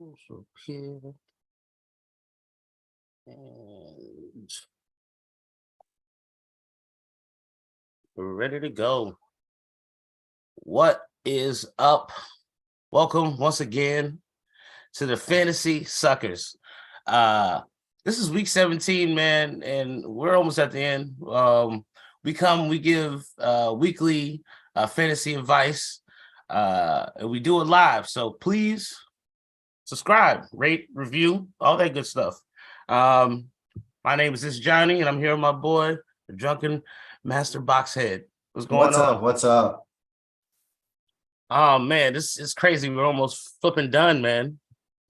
Also here. And we're ready to go. What is up? Welcome once again to the Fantasy Suckers. This is week 17, man, and we're almost at the end. We give weekly fantasy advice, and we do it live. So please subscribe, rate, review, all that good stuff. My name is Johnny, and I'm here with my boy, the Drunken Master Boxhead. What's going on? What's up? Oh man, this is crazy. We're almost flipping done, man.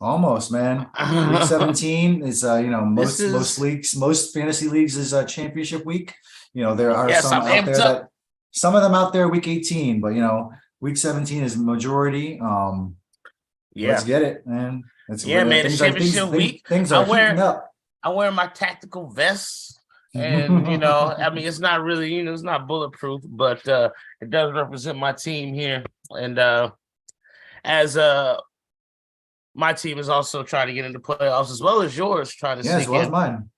Almost, man. Week 17 is most leagues, most fantasy leagues is championship week. There are some out there that some of them out there week 18, but week 17 is majority. Let's get it, man. Man. It's championship week. Things are heating up. I wear my tactical vest, and I mean, it's not really, it's not bulletproof, but it does represent my team here. And as my team is also trying to get into playoffs as well as yours, trying to sneak as well in. As mine.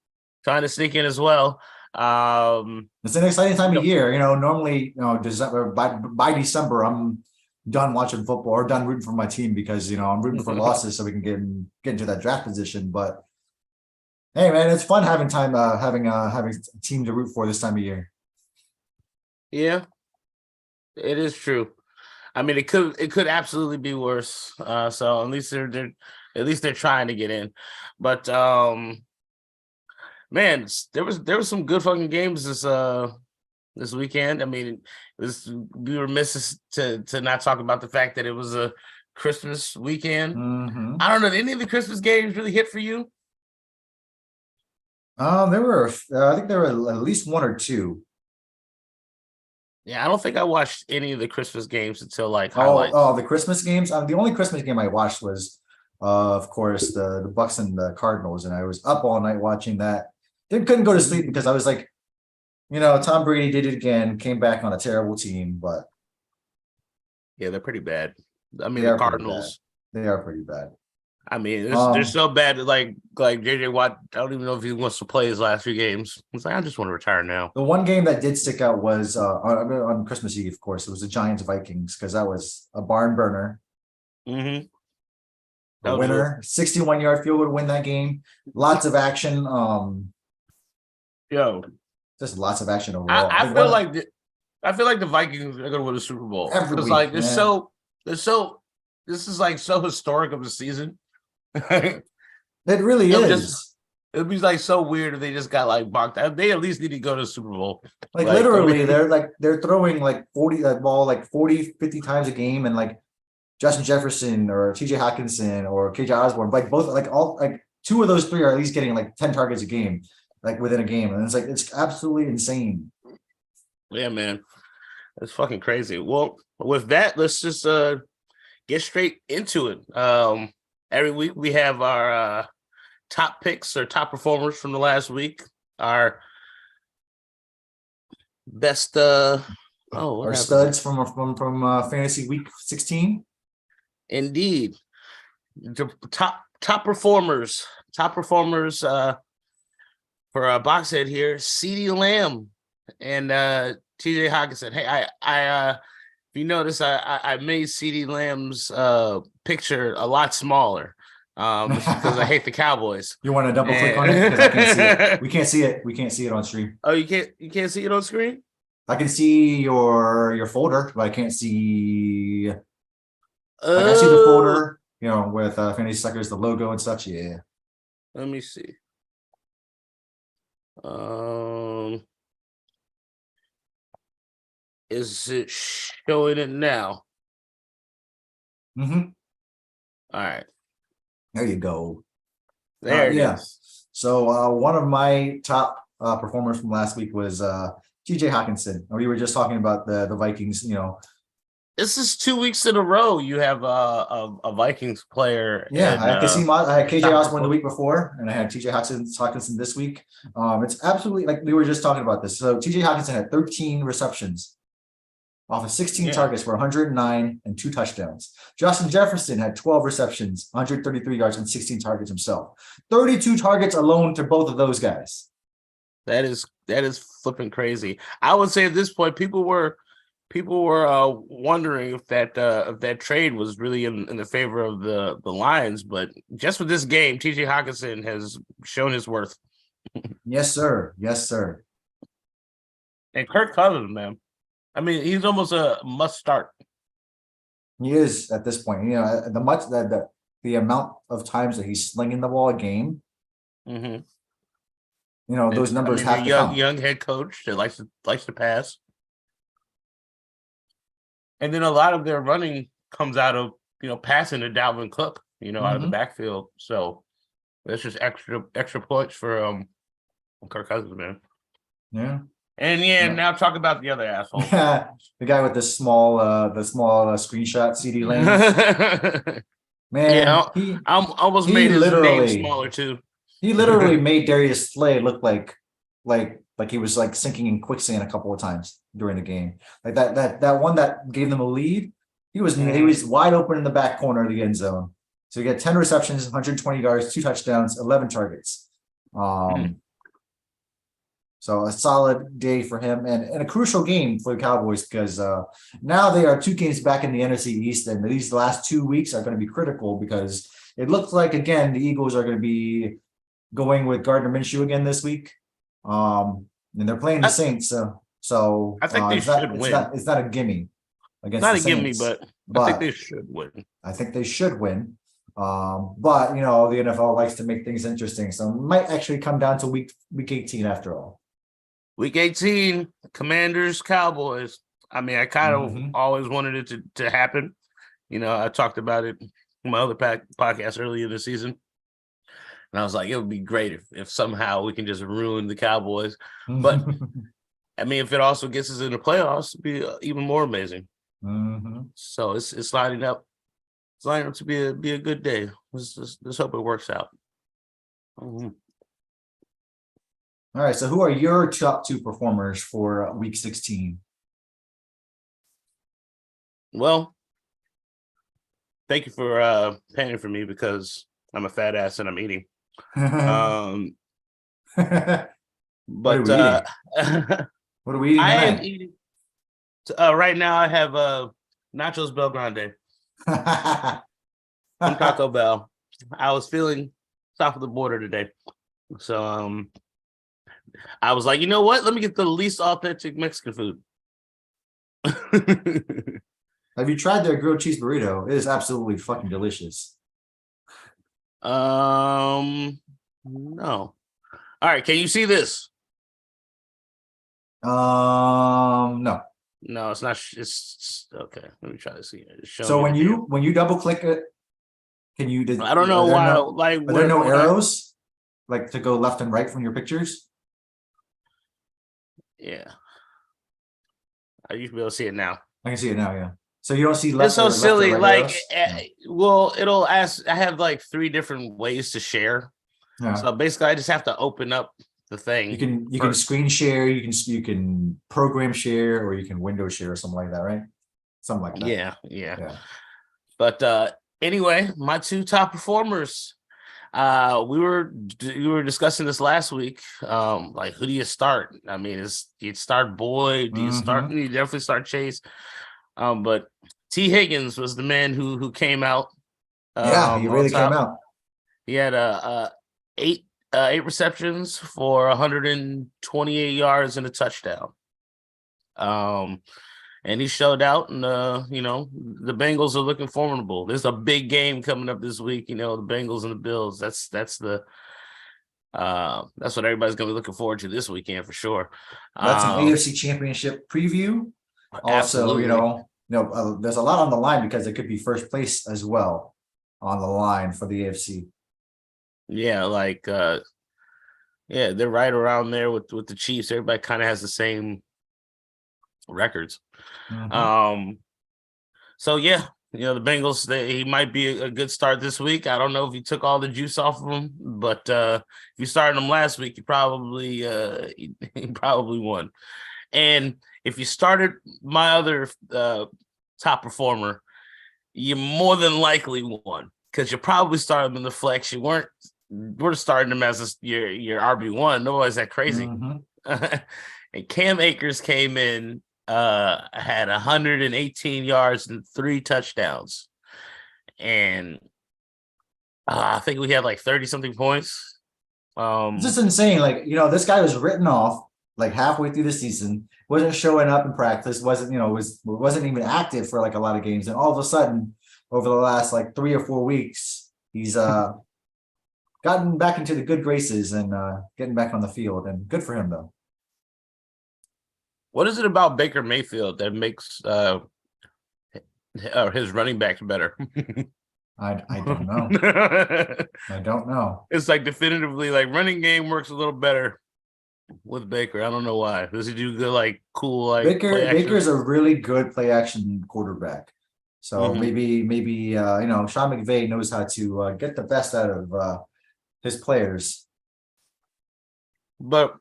Trying to sneak in as well. It's an exciting time of year. Normally, December by December, I'm done watching football or done rooting for my team because I'm rooting for losses so we can get into that draft position. But hey, man, it's fun having a team to root for this time of year. Yeah, it is true. I mean, it could absolutely be worse. So at least they're trying to get in. But man, there was some good fucking games this weekend. I mean, we were remiss to not talk about the fact that it was a Christmas weekend. Mm-hmm. I don't know. Did any of the Christmas games really hit for you? There were. I think there were at least one or two. Yeah, I don't think I watched any of the Christmas games until highlights. The Christmas games. The only Christmas game I watched was, of course, the Bucks and the Cardinals, and I was up all night watching that. Couldn't go to sleep because I was like, Tom Brady did it again. Came back on a terrible team, but yeah, they're pretty bad. I mean, the Cardinals. They are pretty bad. I mean, they're so bad that like JJ Watt, I don't even know if he wants to play his last few games. He's like, I just want to retire now. The one game that did stick out was on Christmas Eve, of course. It was the Giants-Vikings because that was a barn burner. Mm-hmm. The winner, 61-yard field goal to win that game. Lots of action. Just lots of action overall. I feel like the Vikings are going to win the Super Bowl. It's like they're so. This is like so historic of a season. It really is. It'd be like so weird if they just got like bonked out. They at least need to go to the Super Bowl. Like literally, they're throwing like 40 that ball like 40, 50 times a game, and like Justin Jefferson or TJ Hawkinson or KJ Osborne, like both like two of those three are at least getting like 10 targets a game, like within a game. And it's absolutely insane. Yeah, man. That's fucking crazy. Well, with that, let's just get straight into it. Every week we have our top picks or top performers from the last week. Our best our studs from fantasy week 16. Indeed. The top performers for Boxhead here, CeeDee Lamb and TJ Hawkinson. Hey, I if you notice, I made CeeDee Lamb's picture a lot smaller because I hate the Cowboys. You want to double click on it? Because I can't see it. We can't see it. We can't see it on stream. Oh, you can't see it on screen? I can see your folder, but I can't see. I see the folder, with Fantasy Suckers, the logo and such. Yeah. Let me see. Is it showing it now? Mm-hmm. All right. There you go. There it is. So one of my top performers from last week was TJ Hawkinson. We were just talking about the Vikings, This is 2 weeks in a row. You have a Vikings player. Yeah, and, I had KJ top Osborne the week before, and I had TJ Hawkinson this week. It's absolutely like we were just talking about this. So TJ Hawkinson had 13 receptions off of 16 targets for 109 and 2 touchdowns. Justin Jefferson had 12 receptions, 133 yards, and 16 targets himself. 32 targets alone to both of those guys. That is flipping crazy. I would say at this point, people were wondering if that trade was really in the favor of the Lions, but just for this game, TJ Hawkinson has shown his worth. Yes, sir. Yes, sir. And Kirk Cousins, man. I mean, he's almost a must start. He is at this point. The amount of times that he's slinging the ball a game. Mm-hmm. Those numbers have to come. Young head coach that likes to pass. And then a lot of their running comes out of, passing to Dalvin Cook, out of the backfield. So that's just extra points for Kirk Cousins, man. Yeah. And now talk about the other asshole. The guy with the small screenshot CD Lamb. Man, yeah, I almost made his name smaller too. He literally made Darius Slay look like he was like sinking in quicksand a couple of times during the game. Like that one that gave them a lead, he was wide open in the back corner of the end zone. So he got 10 receptions, 120 yards, 2 touchdowns, 11 targets. So a solid day for him and a crucial game for the Cowboys because now they are 2 games back in the NFC East, and these last 2 weeks are going to be critical because it looks like, again, the Eagles are going to be going with Gardner Minshew again this week. And they're playing the Saints. So I think they should win. It's not a gimme against not the a Saints, gimme, but I think they should win. I think they should win. But the NFL likes to make things interesting. So it might actually come down to week 18 after all. Week 18, Commanders, Cowboys. I mean, I kind of always wanted it to happen. I talked about it in my other podcast earlier this season. And I was like, it would be great if somehow we can just ruin the Cowboys. But, I mean, if it also gets us in the playoffs, it'd be even more amazing. So it's lining up. It's lining up to be a good day. Let's hope it works out. All right, so who are your top 2 performers for week 16? Well, thank you for paying for me because I'm a fat ass and I'm eating. But what are we eating? I am eating. Right now, I have nachos Bel Grande from Taco Bell. I was feeling south of the border today, so I was like, you know what? Let me get the least authentic Mexican food. Have you tried their grilled cheese burrito? It is absolutely fucking delicious. No. All right, can you see this? No. No, it's not. It's okay. Let me try to see it. So when you double click it, can you? I don't know why. Are there no arrows like to go left and right from your pictures? Yeah, I used to be able to see it now. I can see it now. Yeah. So you don't see left. It's so silly. Right well, it'll ask. I have like 3 different ways to share. Yeah. So basically, I just have to open up the thing. You can screen share. You can program share, or you can window share or something like that, right? Something like that. Yeah. But anyway, my 2 top performers. We were discussing this last week. Like, who do you start? I mean, do you start Boyd? Do you start? You definitely start Chase. But T. Higgins was the man who came out. Yeah, he really came out. He had 8 receptions for 128 yards and a touchdown. And he showed out, and the Bengals are looking formidable. There's a big game coming up this week. The Bengals and the Bills. That's what everybody's gonna be looking forward to this weekend for sure. That's an AFC Championship preview. Also, there's a lot on the line because it could be first place as well on the line for the AFC. Yeah, they're right around there with the Chiefs. Everybody kind of has the same records. Mhm. So yeah, the Bengals, he might be a good start this week. I don't know if you took all the juice off of him, but if you started him last week, you probably he probably won. And if you started my other top performer, you more than likely won because you probably started him in the flex. You we're starting him as your RB1. Nobody's that crazy. Mhm. And Cam Akers came in, had 118 yards and 3 touchdowns. And I think we had like 30 something points. It's just insane. Like, this guy was written off like halfway through the season, wasn't showing up in practice, wasn't even active for like a lot of games. And all of a sudden, over the last like 3 or 4 weeks, he's gotten back into the good graces and getting back on the field. And good for him though. What is it about Baker Mayfield that makes his running backs better? I don't know. I don't know. It's like definitively like running game works a little better with Baker. I don't know why. Does he do good, like cool, like play action? Baker's a really good play action quarterback. So Mhm. maybe Sean McVay knows how to get the best out of his players. But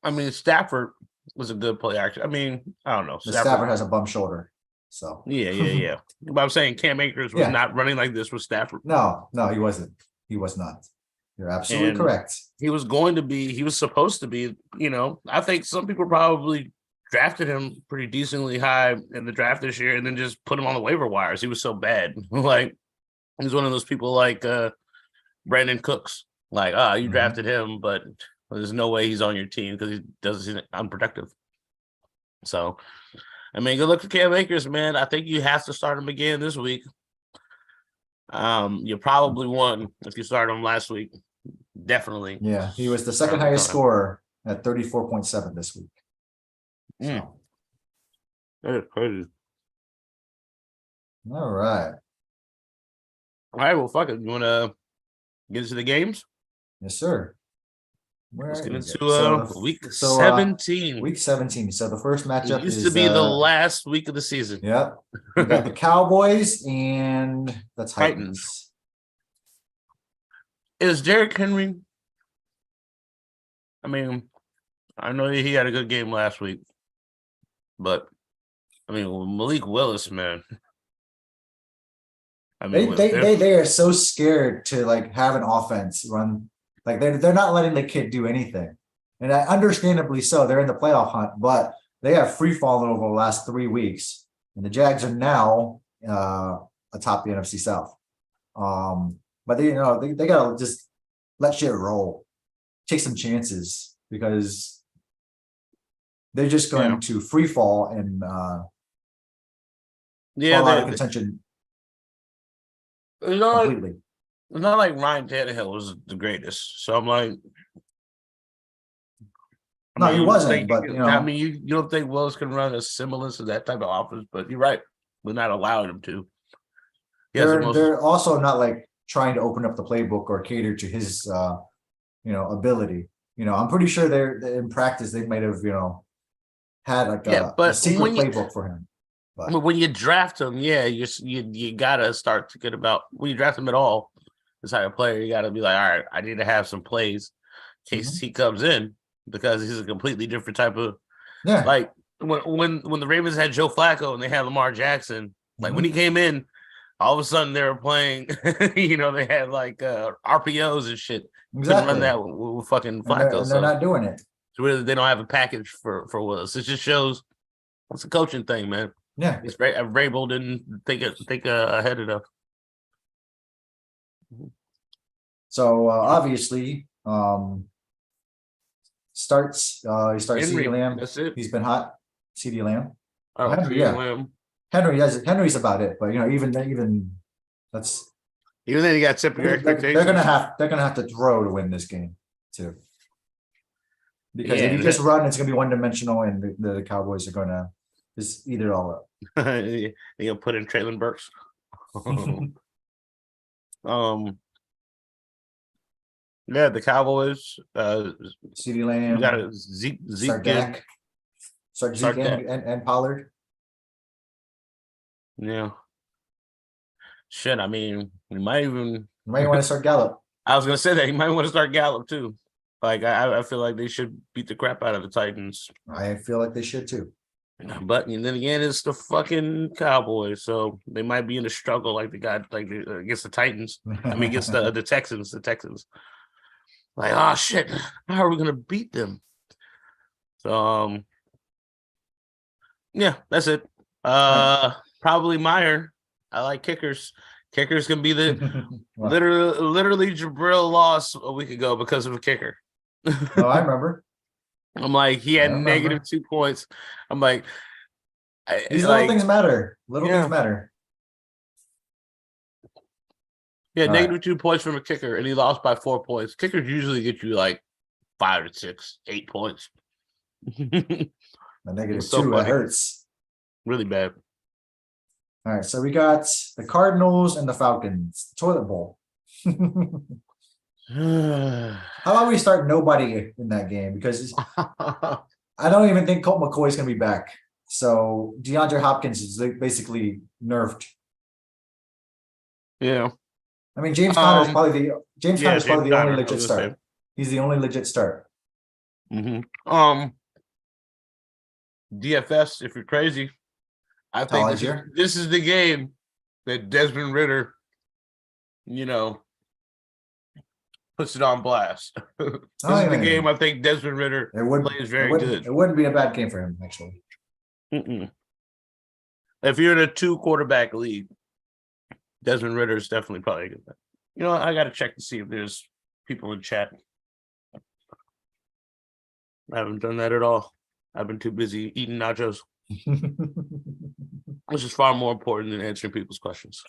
I mean, Stafford was a good play action. I mean, I don't know. Stafford has a bum shoulder. So yeah. But I'm saying Cam Akers was not running like this with Stafford. No, he wasn't. He was not. You're absolutely And correct. he was supposed to be, I think some people probably drafted him pretty decently high in the draft this year and then just put him on the waiver wires. He was so bad. Like, he's one of those people like Brandon Cooks. Like, you drafted him, but there's no way he's on your team because he's unproductive. So, I mean, good luck to Cam Akers, man. I think you have to start him again this week. You probably won if you started him last week. Definitely. Yeah, he was the second highest scorer at 34.7 this week. So. That is crazy. All right. All right, well, fuck it. You want to get into the games? Yes, sir. Let's get into week 17. Week 17. So the first matchup it used to be the last week of the season. Yep. We got the Cowboys and the Titans. Is Derrick Henry? I mean, I know he had a good game last week, but I mean, Malik Willis, man. I mean, they are so scared to like have an offense run. Like they're not letting the kid do anything, and understandably so. They're in the playoff hunt, but they have free fallen over the last 3 weeks, and the Jags are now atop the NFC South. But they gotta just let shit roll, take some chances because they're just going to free fall and fall out of contention. Completely. It's not like Ryan Tannehill was the greatest. So I'm like, he wasn't. But I mean, you don't think Willis can run a semblance of that type of offense? But you're right. We're not allowing him to. They're also not like trying to open up the playbook or cater to his ability. I'm pretty sure they're in practice. They might have had like a secret playbook for him. But when you draft him, you gotta start thinking about when you draft him at all. This type of player, you gotta be like, all right, I need to have some plays in case he comes in because he's a completely different type of like when the Ravens had Joe Flacco and they had Lamar Jackson. Like when he came in, all of a sudden they were playing. They had like RPOs and shit. Couldn't run that with fucking Flacco. And they're not doing it. So really, they don't have a package for Willis. It just shows it's a coaching thing, man. Yeah, it's Vrabel didn't think ahead enough. So obviously, starts CeeDee Lamb. That's it. He's been hot. CeeDee Lamb. Oh, Lamb. Henry's about it, but even that's even then you got typical expectations. They're gonna have to throw to win this game too. Because if you just run, it's gonna be one dimensional, and the Cowboys are gonna just eat it all up. They're gonna put in Traylon Burks. The Cowboys. CeeDee Lamb. You got Zeke. Start Start Zeke that. and Pollard. Yeah. Shit, I mean, you might even. You might want to start Gallup. I was gonna say that you might want to start Gallup too. Like I feel like they should beat the crap out of the Titans. I feel like they should too. But and then again, it's the fucking Cowboys, so they might be in a struggle like they got like against the Titans. I mean, against the Texans. The Texans. Like, oh shit, how are we gonna beat them? So yeah, that's it. Probably Meyer. I like kickers. Kickers can be the literally Jabril lost a week ago because of a kicker. Oh, I remember. I'm like, he had negative 2 points. I'm like, these little things matter. Little things matter. Yeah, negative 2 points from a kicker, and he lost by 4 points. Kickers usually get you like 5 or 6, 8 points. A -2, that hurts. Really bad. All right, so we got the Cardinals and the Falcons. Toilet bowl. How about we start nobody in that game? Because I don't even think Colt McCoy is going to be back. So DeAndre Hopkins is basically nerfed. Yeah. I mean, James Conner is probably the only legit start. He's the only legit start. DFS, if you're crazy, I think this is the game that Desmond Ridder, puts it on blast. This is the game I think Desmond Ridder plays very good. It wouldn't be a bad game for him, actually. If you're in a 2-quarterback league, Desmond Ridder is definitely probably a good bet. You know, I got to check to see if there's people in chat. I haven't done that at all. I've been too busy eating nachos. Which is far more important than answering people's questions.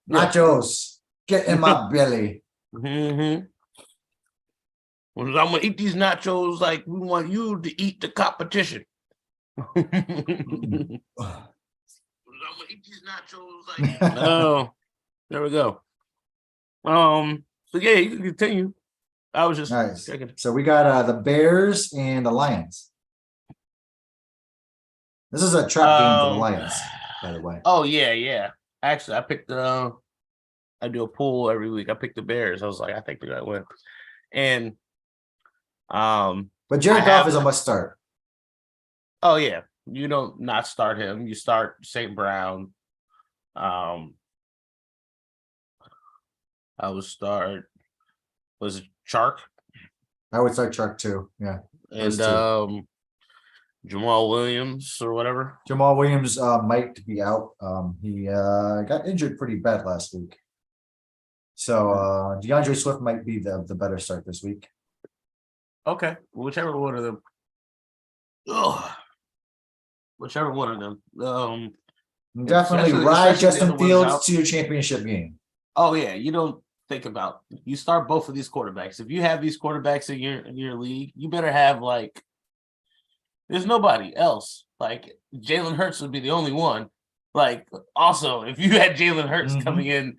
Nachos, get in my belly. I'm gonna eat these nachos like we want you to eat the competition. I'm gonna eat these nachos like. Oh, there we go. So yeah, you can continue. I was just checking. So we got the Bears and the Lions. This is a trap game for the Lions, by the way. Oh yeah. Actually, I picked I do a pool every week. I picked the Bears. I was like, I think they're gonna win. And but Jared Goff is a must start. Oh yeah. You don't not start him. You start St. Brown. I would start was it Chark? I would start Chark too. Yeah. And Jamal Williams or whatever. Jamal Williams might be out. He got injured pretty bad last week. So DeAndre Swift might be the better start this week. Okay. Whichever one of them. Whichever one of them. Definitely ride Justin Fields to your championship game. Oh yeah, you don't think about you start both of these quarterbacks. If you have these quarterbacks in your league, you better have like there's nobody else. Like Jalen Hurts would be the only one. Like also, if you had Jalen Hurts coming in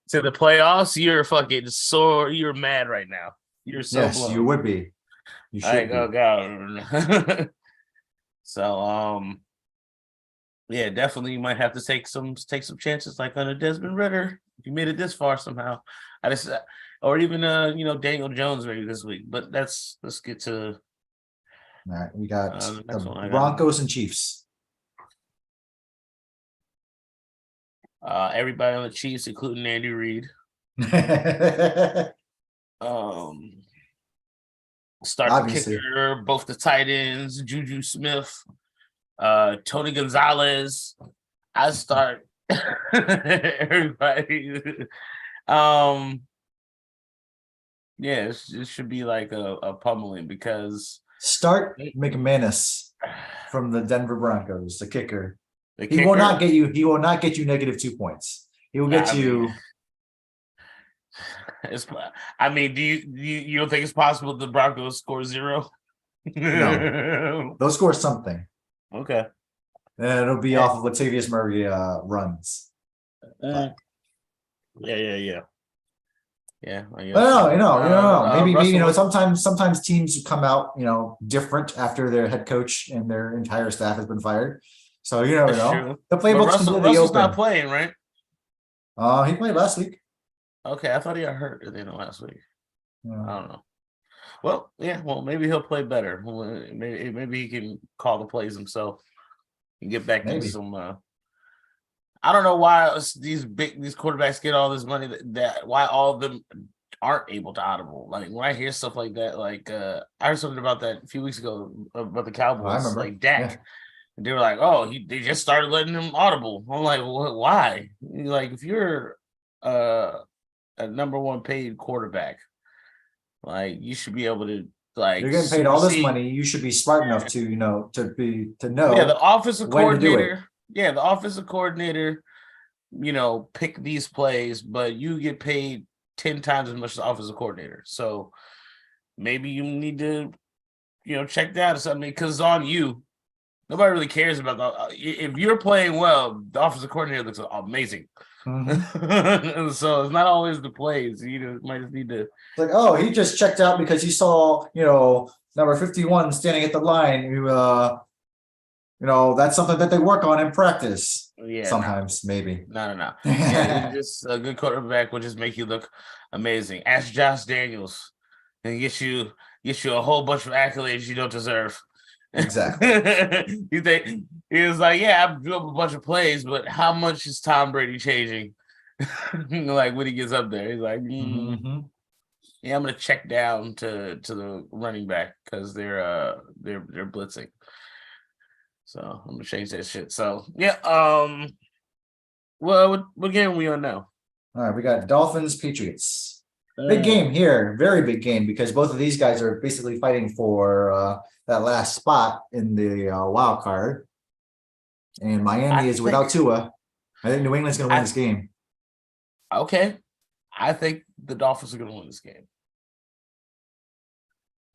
to the playoffs, you're fucking sore. You're mad right now. You're so blown. You would be. You should be. God. So yeah, definitely you might have to take some chances like on a Desmond Ridder if you made it this far somehow. Or even Daniel Jones maybe this week. But let's get to all right. We got the Broncos and Chiefs. Everybody on the Chiefs, including Andy Reid. Start Obviously. the kicker, both the tight ends, Juju Smith, Tony Gonzalez. I start everybody. Yeah, it should be like a pummeling because start McManus from the Denver Broncos, the kicker. He will not get you -2 points. He will get you. Do you don't think it's possible the Broncos score 0? No, they'll score something. Okay, and it'll be off of Latavius Murray runs. Yeah. Yeah, I guess. Well, maybe Russell, sometimes teams come out different after their head coach and their entire staff has been fired. So you never that's know. true. The But playbook's completely Russell's not open. playing, right? He played last week. Okay, I thought he got hurt at the end of last week. Yeah, I don't know. Well, yeah, well, maybe he'll play better. Maybe he can call the plays himself and get back into maybe. some. I don't know why these quarterbacks get all this money that why all of them aren't able to audible. Like when I hear stuff like that, like I heard something about that a few weeks ago about the I Cowboys, remember. like Dak. Yeah, And they were like, "Oh, they just started letting him audible." I'm like, Why? Like, if you're a number one paid quarterback, like you should be able to like you're getting paid all this supersede. money. You should be smart enough Yeah, to to yeah. The know offensive when to do it. coordinator. Yeah, the offensive coordinator. Pick these plays, but you get paid 10 times as much as the offensive coordinator. So maybe you need to, check that or something because it's on you. Nobody really cares about if you're playing well, the offensive coordinator looks amazing. Mhm. So it's not always the plays. You might just need to. It's like, oh, he just checked out because he saw, number 51 standing at the line. That's something that they work on in practice. Yeah, no, Sometimes, maybe. no. Yeah, just a good quarterback will just make you look amazing. Ask Josh Daniels and get you a whole bunch of accolades you don't deserve. Exactly. You think he was like, yeah, I blew up a bunch of plays, but how much is Tom Brady changing? Like when he gets up there, he's like, Mhm. yeah, I'm gonna check down to the running back because they're blitzing. So I'm gonna change that shit. So yeah, well, what game are we on now? All right, we got Dolphins, Patriots. Big Uh, game here, very big game because both of these guys are basically fighting for that last spot in the wild card. And I Miami is without think Tua. I think New England's going to win I this game. okay. I think the Dolphins are gonna win this game.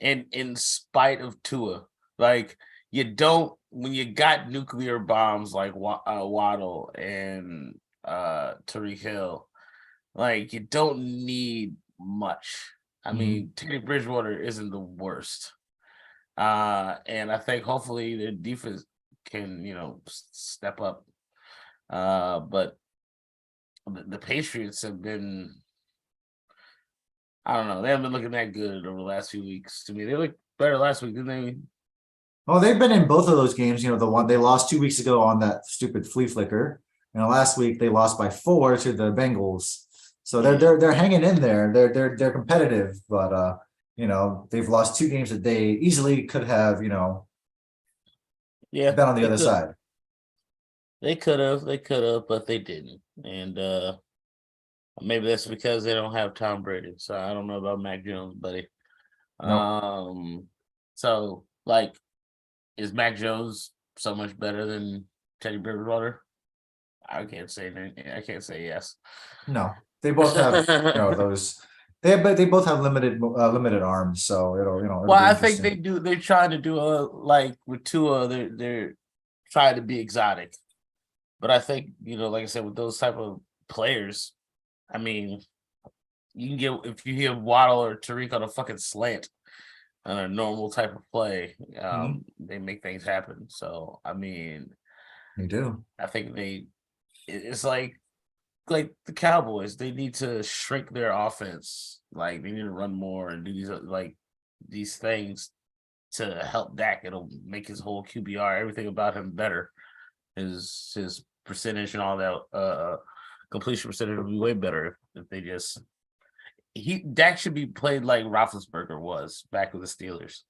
And in spite of Tua, like you don't when you got nuclear bombs like Waddle and Tariq Hill, like you don't need much. I Mhm. mean, Teddy Bridgewater isn't the worst. And I think hopefully their defense can, step up. But the Patriots have been, I don't know, they haven't been looking that good over the last few weeks. To me, they looked better last week, didn't they? Well, they've been in both of those games. The one they lost 2 weeks ago on that stupid flea flicker, and last week they lost by 4 to the Bengals. So they're hanging in there. They're competitive, but they've lost 2 games that they easily could have Yeah, been on the they other could, side. they could have, but they didn't. And maybe that's because they don't have Tom Brady. So I don't know about Mac Jones, buddy. Nope. So like, is Mac Jones so much better than Teddy Bridgewater? I can't say I can't say yes. No, they both have those. They both have limited arms, so it'll Well, be I think interesting. they do. They're trying to do like with Tua. They're trying to be exotic, but I think like I said, with those type of players, I mean, you can get if you hear Waddle or Tariq on a fucking slant on a normal type of play, Mhm. they make things happen. So I mean, They do. I think it's like the Cowboys, they need to shrink their offense. Like they need to run more and do these things to help Dak. It'll make his whole QBR, everything about him better. His percentage and all that completion percentage will be way better if they just Dak should be played like Roethlisberger was back with the Steelers.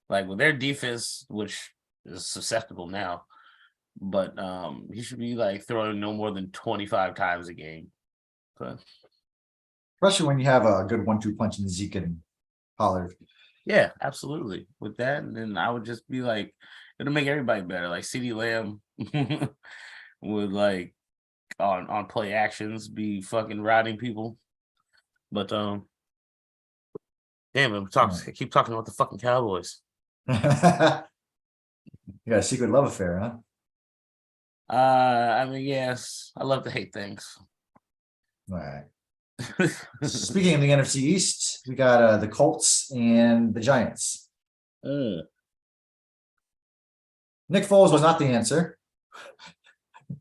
Like with their defense, which is susceptible now, but he should be like throwing no more than 25 times a game. But Especially when you have a good 1-2 punch in Zeke and Pollard. yeah, absolutely. With that, and then I would just be like, it'll make everybody better. Like CeeDee Lamb would like on play actions be fucking routing people. But damn, keep talking about the fucking Cowboys. You got a secret love affair, huh? I mean, yes, I love to hate things. All right. Speaking of the NFC East, we got the Colts and the Giants. Mm. Nick Foles was not the answer.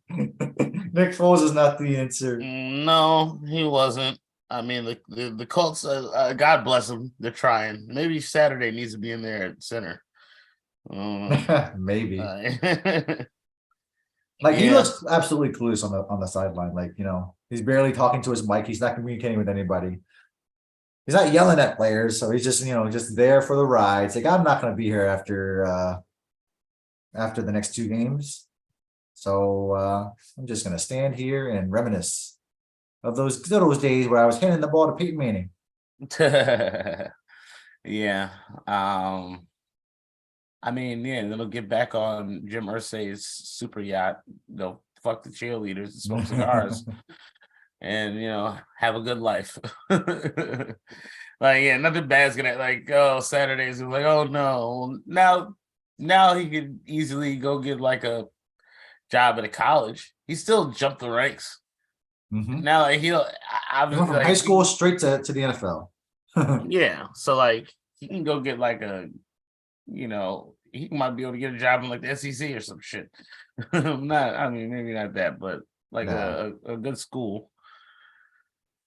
Nick Foles is not the answer. No, he wasn't. I mean, the Colts, God bless them. They're trying. Maybe Saturday needs to be in there at center. Maybe. Like he looks absolutely clueless on the sideline. Like, he's barely talking to his mic. He's not communicating with anybody. He's not yelling at players, so he's just just there for the ride. It's like, I'm not going to be here after the next 2 games, so I'm just going to stand here and reminisce of those days where I was handing the ball to Peyton Manning. Yeah. I mean, yeah, then they'll get back on Jim Irsay's super yacht. They'll fuck the cheerleaders and smoke cigars and, have a good life. Like, yeah, nothing bad's gonna, like, Saturdays, like, oh no. Now he could easily go get like a job at a college. He still jumped the ranks. Mm-hmm. Now, like, he went from high school straight to the NFL. Yeah. So, like, he can go get like he might be able to get a job in like the SEC or some shit. Maybe not that, but like a good school.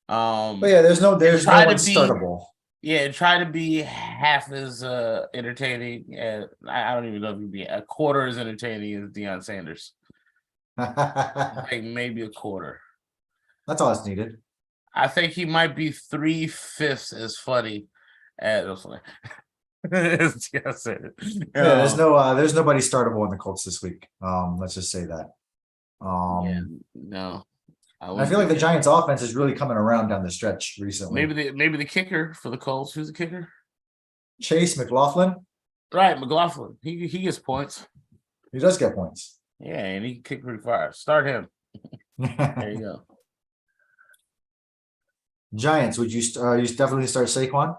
But yeah, there's no one startable. Yeah, try to be half as entertaining. I don't even know if he'd be a quarter as entertaining as Deion Sanders. Like maybe a quarter. That's all that's needed. I think he might be 3/5 as funny as Deion Sanders. Yeah, there's nobody startable in the Colts this week. Let's just say that. No. I feel like the Giants' offense is really coming around down the stretch recently. Maybe the kicker for the Colts. Who's the kicker? Chase McLaughlin. Right, McLaughlin. He gets points. He does get points. Yeah, and he can kick pretty far. Start him. There you go. Giants. Would you definitely start Saquon?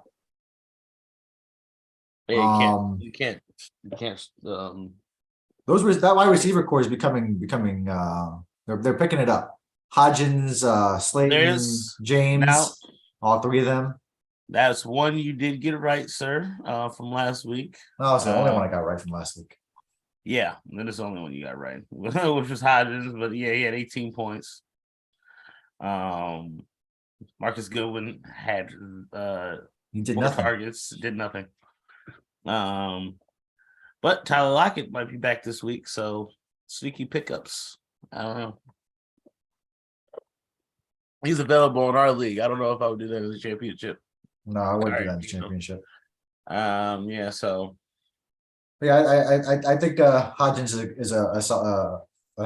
Yeah, you can't. That wide receiver core is becoming. They're picking it up. Hodgins, Slayton, James, all 3 of them. That's one you did get it right, sir, from last week. Oh, it's the only one I got right from last week. Yeah, that is the only one you got right, which was Hodgins. But yeah, he had 18 points. Marcus Goodwin had he did 4 nothing. targets, did nothing. But Tyler Lockett might be back this week, so sneaky pickups. I don't know. He's available in our league. I don't know if I would do that in the championship. No, I wouldn't do that in the championship. Yeah. So. Yeah, I think Hodgins is a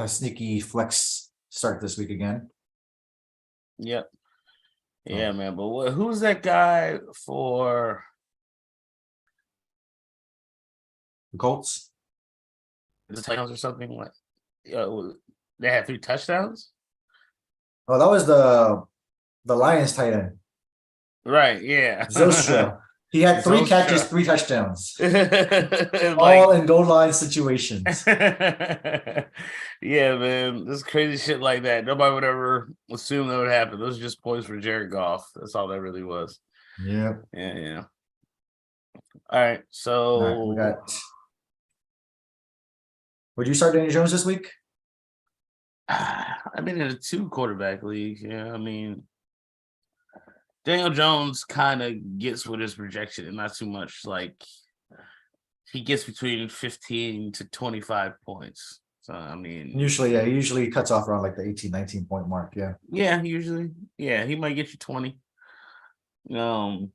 sneaky flex start this week again. Yep. Yeah, man. But who's that guy for the Colts? The touchdowns or something? Like, they had 3 touchdowns. Oh, that was the Lions tight end. Right, yeah. Zostra. He had 3 catches, 3 touchdowns. All in goal line situations. Yeah, man. This crazy shit like that. Nobody would ever assume that would happen. Those are just points for Jared Goff. That's all that really was. Yeah. Yeah. All right. So we got. Would you start Daniel Jones this week? I've been in a 2 quarterback league. Yeah, I mean, Daniel Jones kind of gets with his projection and not too much. Like, he gets between 15 to 25 points. So, I mean, usually cuts off around like the 18, 19 point mark. Yeah. Yeah, usually. Yeah, he might get you 20. But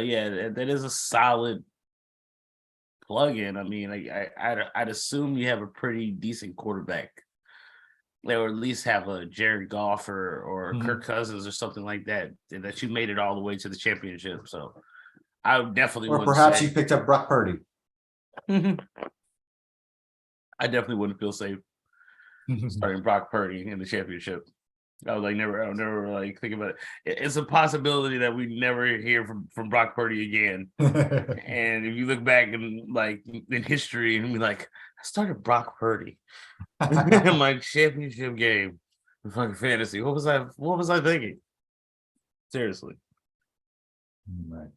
yeah, that is a solid plug-in. I mean, I'd assume you have a pretty decent quarterback. Or at least have a Jared Goff or Kirk Cousins or something like that you made it all the way to the championship. So I would definitely. Or perhaps you picked up Brock Purdy. I definitely wouldn't feel safe starting Brock Purdy in the championship. I would never like think about it. It's a possibility that we never hear from Brock Purdy again. And if you look back in history and be like, I started Brock Purdy in my championship game in fucking fantasy. What was I thinking? Seriously. Right.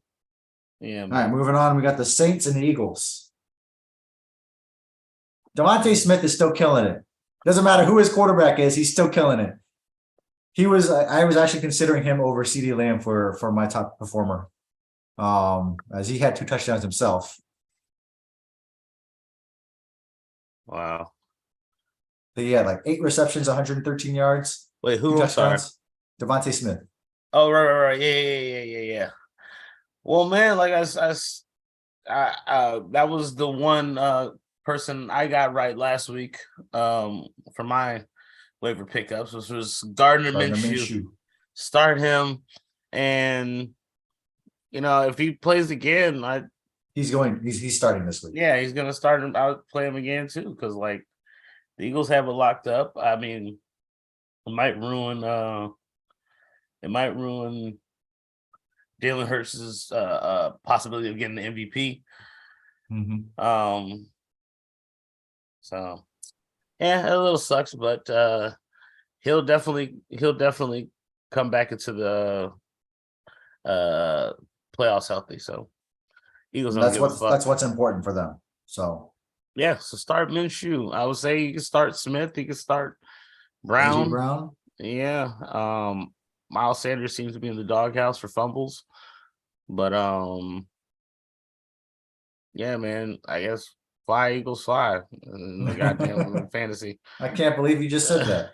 Yeah. All right, moving on. We got the Saints and the Eagles. Devontae Smith is still killing it. Doesn't matter who his quarterback is, he's still killing it. I was actually considering him over CeeDee Lamb for my top performer. As he had 2 touchdowns himself. Wow. But he had like 8 receptions, 113 yards. Wait, 2 who? I'm sorry. touchdowns. Devontae Smith. Oh, right. Yeah. Well, man, like that was the one person I got right last week for my waiver pickups, which was Gardner Minshew. Start him, and if he plays again, he's starting this week. Yeah, he's gonna start him. I'll play him again too, because like the Eagles have it locked up. I mean, it might ruin Jalen Hurts' possibility of getting the MVP. Mm-hmm. So yeah, it a little sucks, but he'll definitely come back into the playoffs healthy. So Eagles don't give a fuck. That's what's important for them. So yeah, so start Minshew. I would say you can start Smith, you can start Brown. AJ Brown. Yeah. Miles Sanders seems to be in the doghouse for fumbles. But yeah, man, I guess fly Eagles fly in the goddamn fantasy. I can't believe you just said that.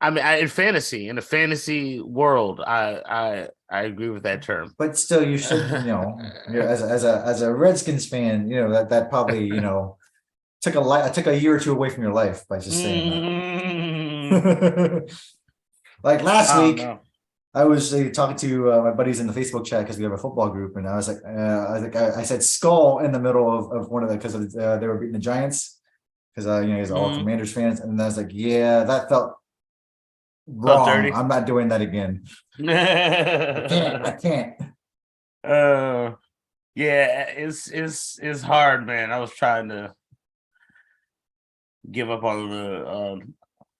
I mean, in the fantasy world, I agree with that term. But still, you should, as a Redskins fan, that probably, took a year or 2 away from your life by just saying that. Like last week, I was talking to my buddies in the Facebook chat because we have a football group, and I was like, I said skull in the middle of one of the, because they were beating the Giants, because he's all Commanders fans, and I was like, yeah, that felt wrong. I'm not doing that again. I can't. Yeah, it's hard, man. I was trying to give up on the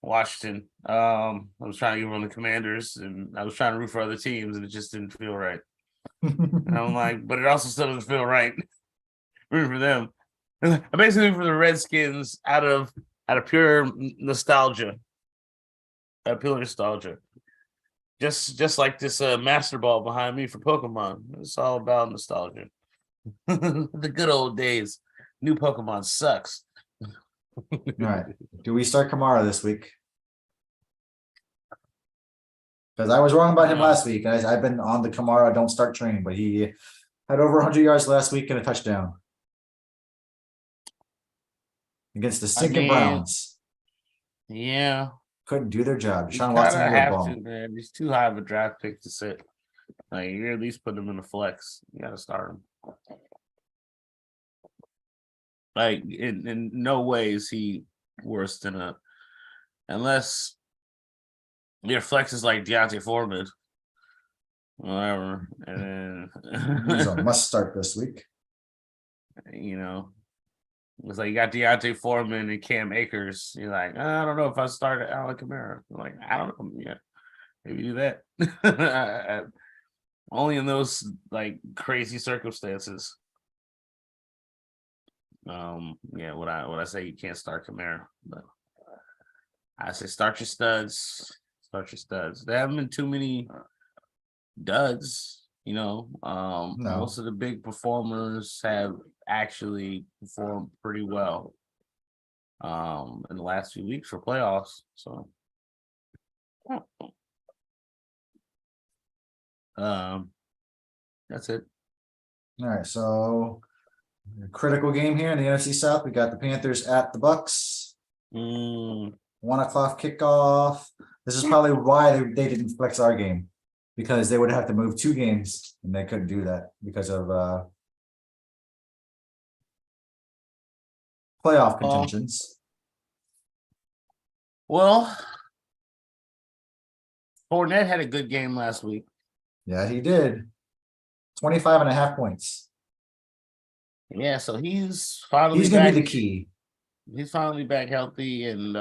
Washington. I was trying to give up on the Commanders, and I was trying to root for other teams, and it just didn't feel right. And I'm like, but it also still doesn't feel right rooting for them. I basically root for the Redskins out of pure nostalgia. Pure nostalgia. Just like this Master Ball behind me for Pokemon. It's all about nostalgia. The good old days. New Pokemon sucks. All right. Do we start Kamara this week? Because I was wrong about him last week. I've been on the Kamara don't start train, but he had over 100 yards last week and a touchdown against the stinking Browns. Yeah. Couldn't do their job. Deshaun Watson had a ball. Man. He's too high of a draft pick to sit. Like, you're at least putting him in the flex. You got to start him. Like, in no way is he worse than unless your flex is like Deontay Foreman. Whatever. And he's a must start this week. It's like you got Deontay Foreman and Cam Akers. You're like, I don't know if I started Alvin Kamara. I'm like, I don't know. Yeah, maybe do that. Only in those like crazy circumstances. Yeah, what I say you can't start Kamara, but I say start your studs. Start your studs. There haven't been too many duds. No. Most of the big performers have actually performed pretty well in the last few weeks for playoffs. So that's it. All right, so critical game here in the NFC South. We got the Panthers at the Bucks. 1 o'clock kickoff. This is probably why they didn't flex our game, because they would have to move 2 games, and they couldn't do that because of playoff contentions. Well, Fournette had a good game last week. Yeah, he did. 25.5 points. Yeah, so he's finally he's gonna be the key. He's finally back healthy, and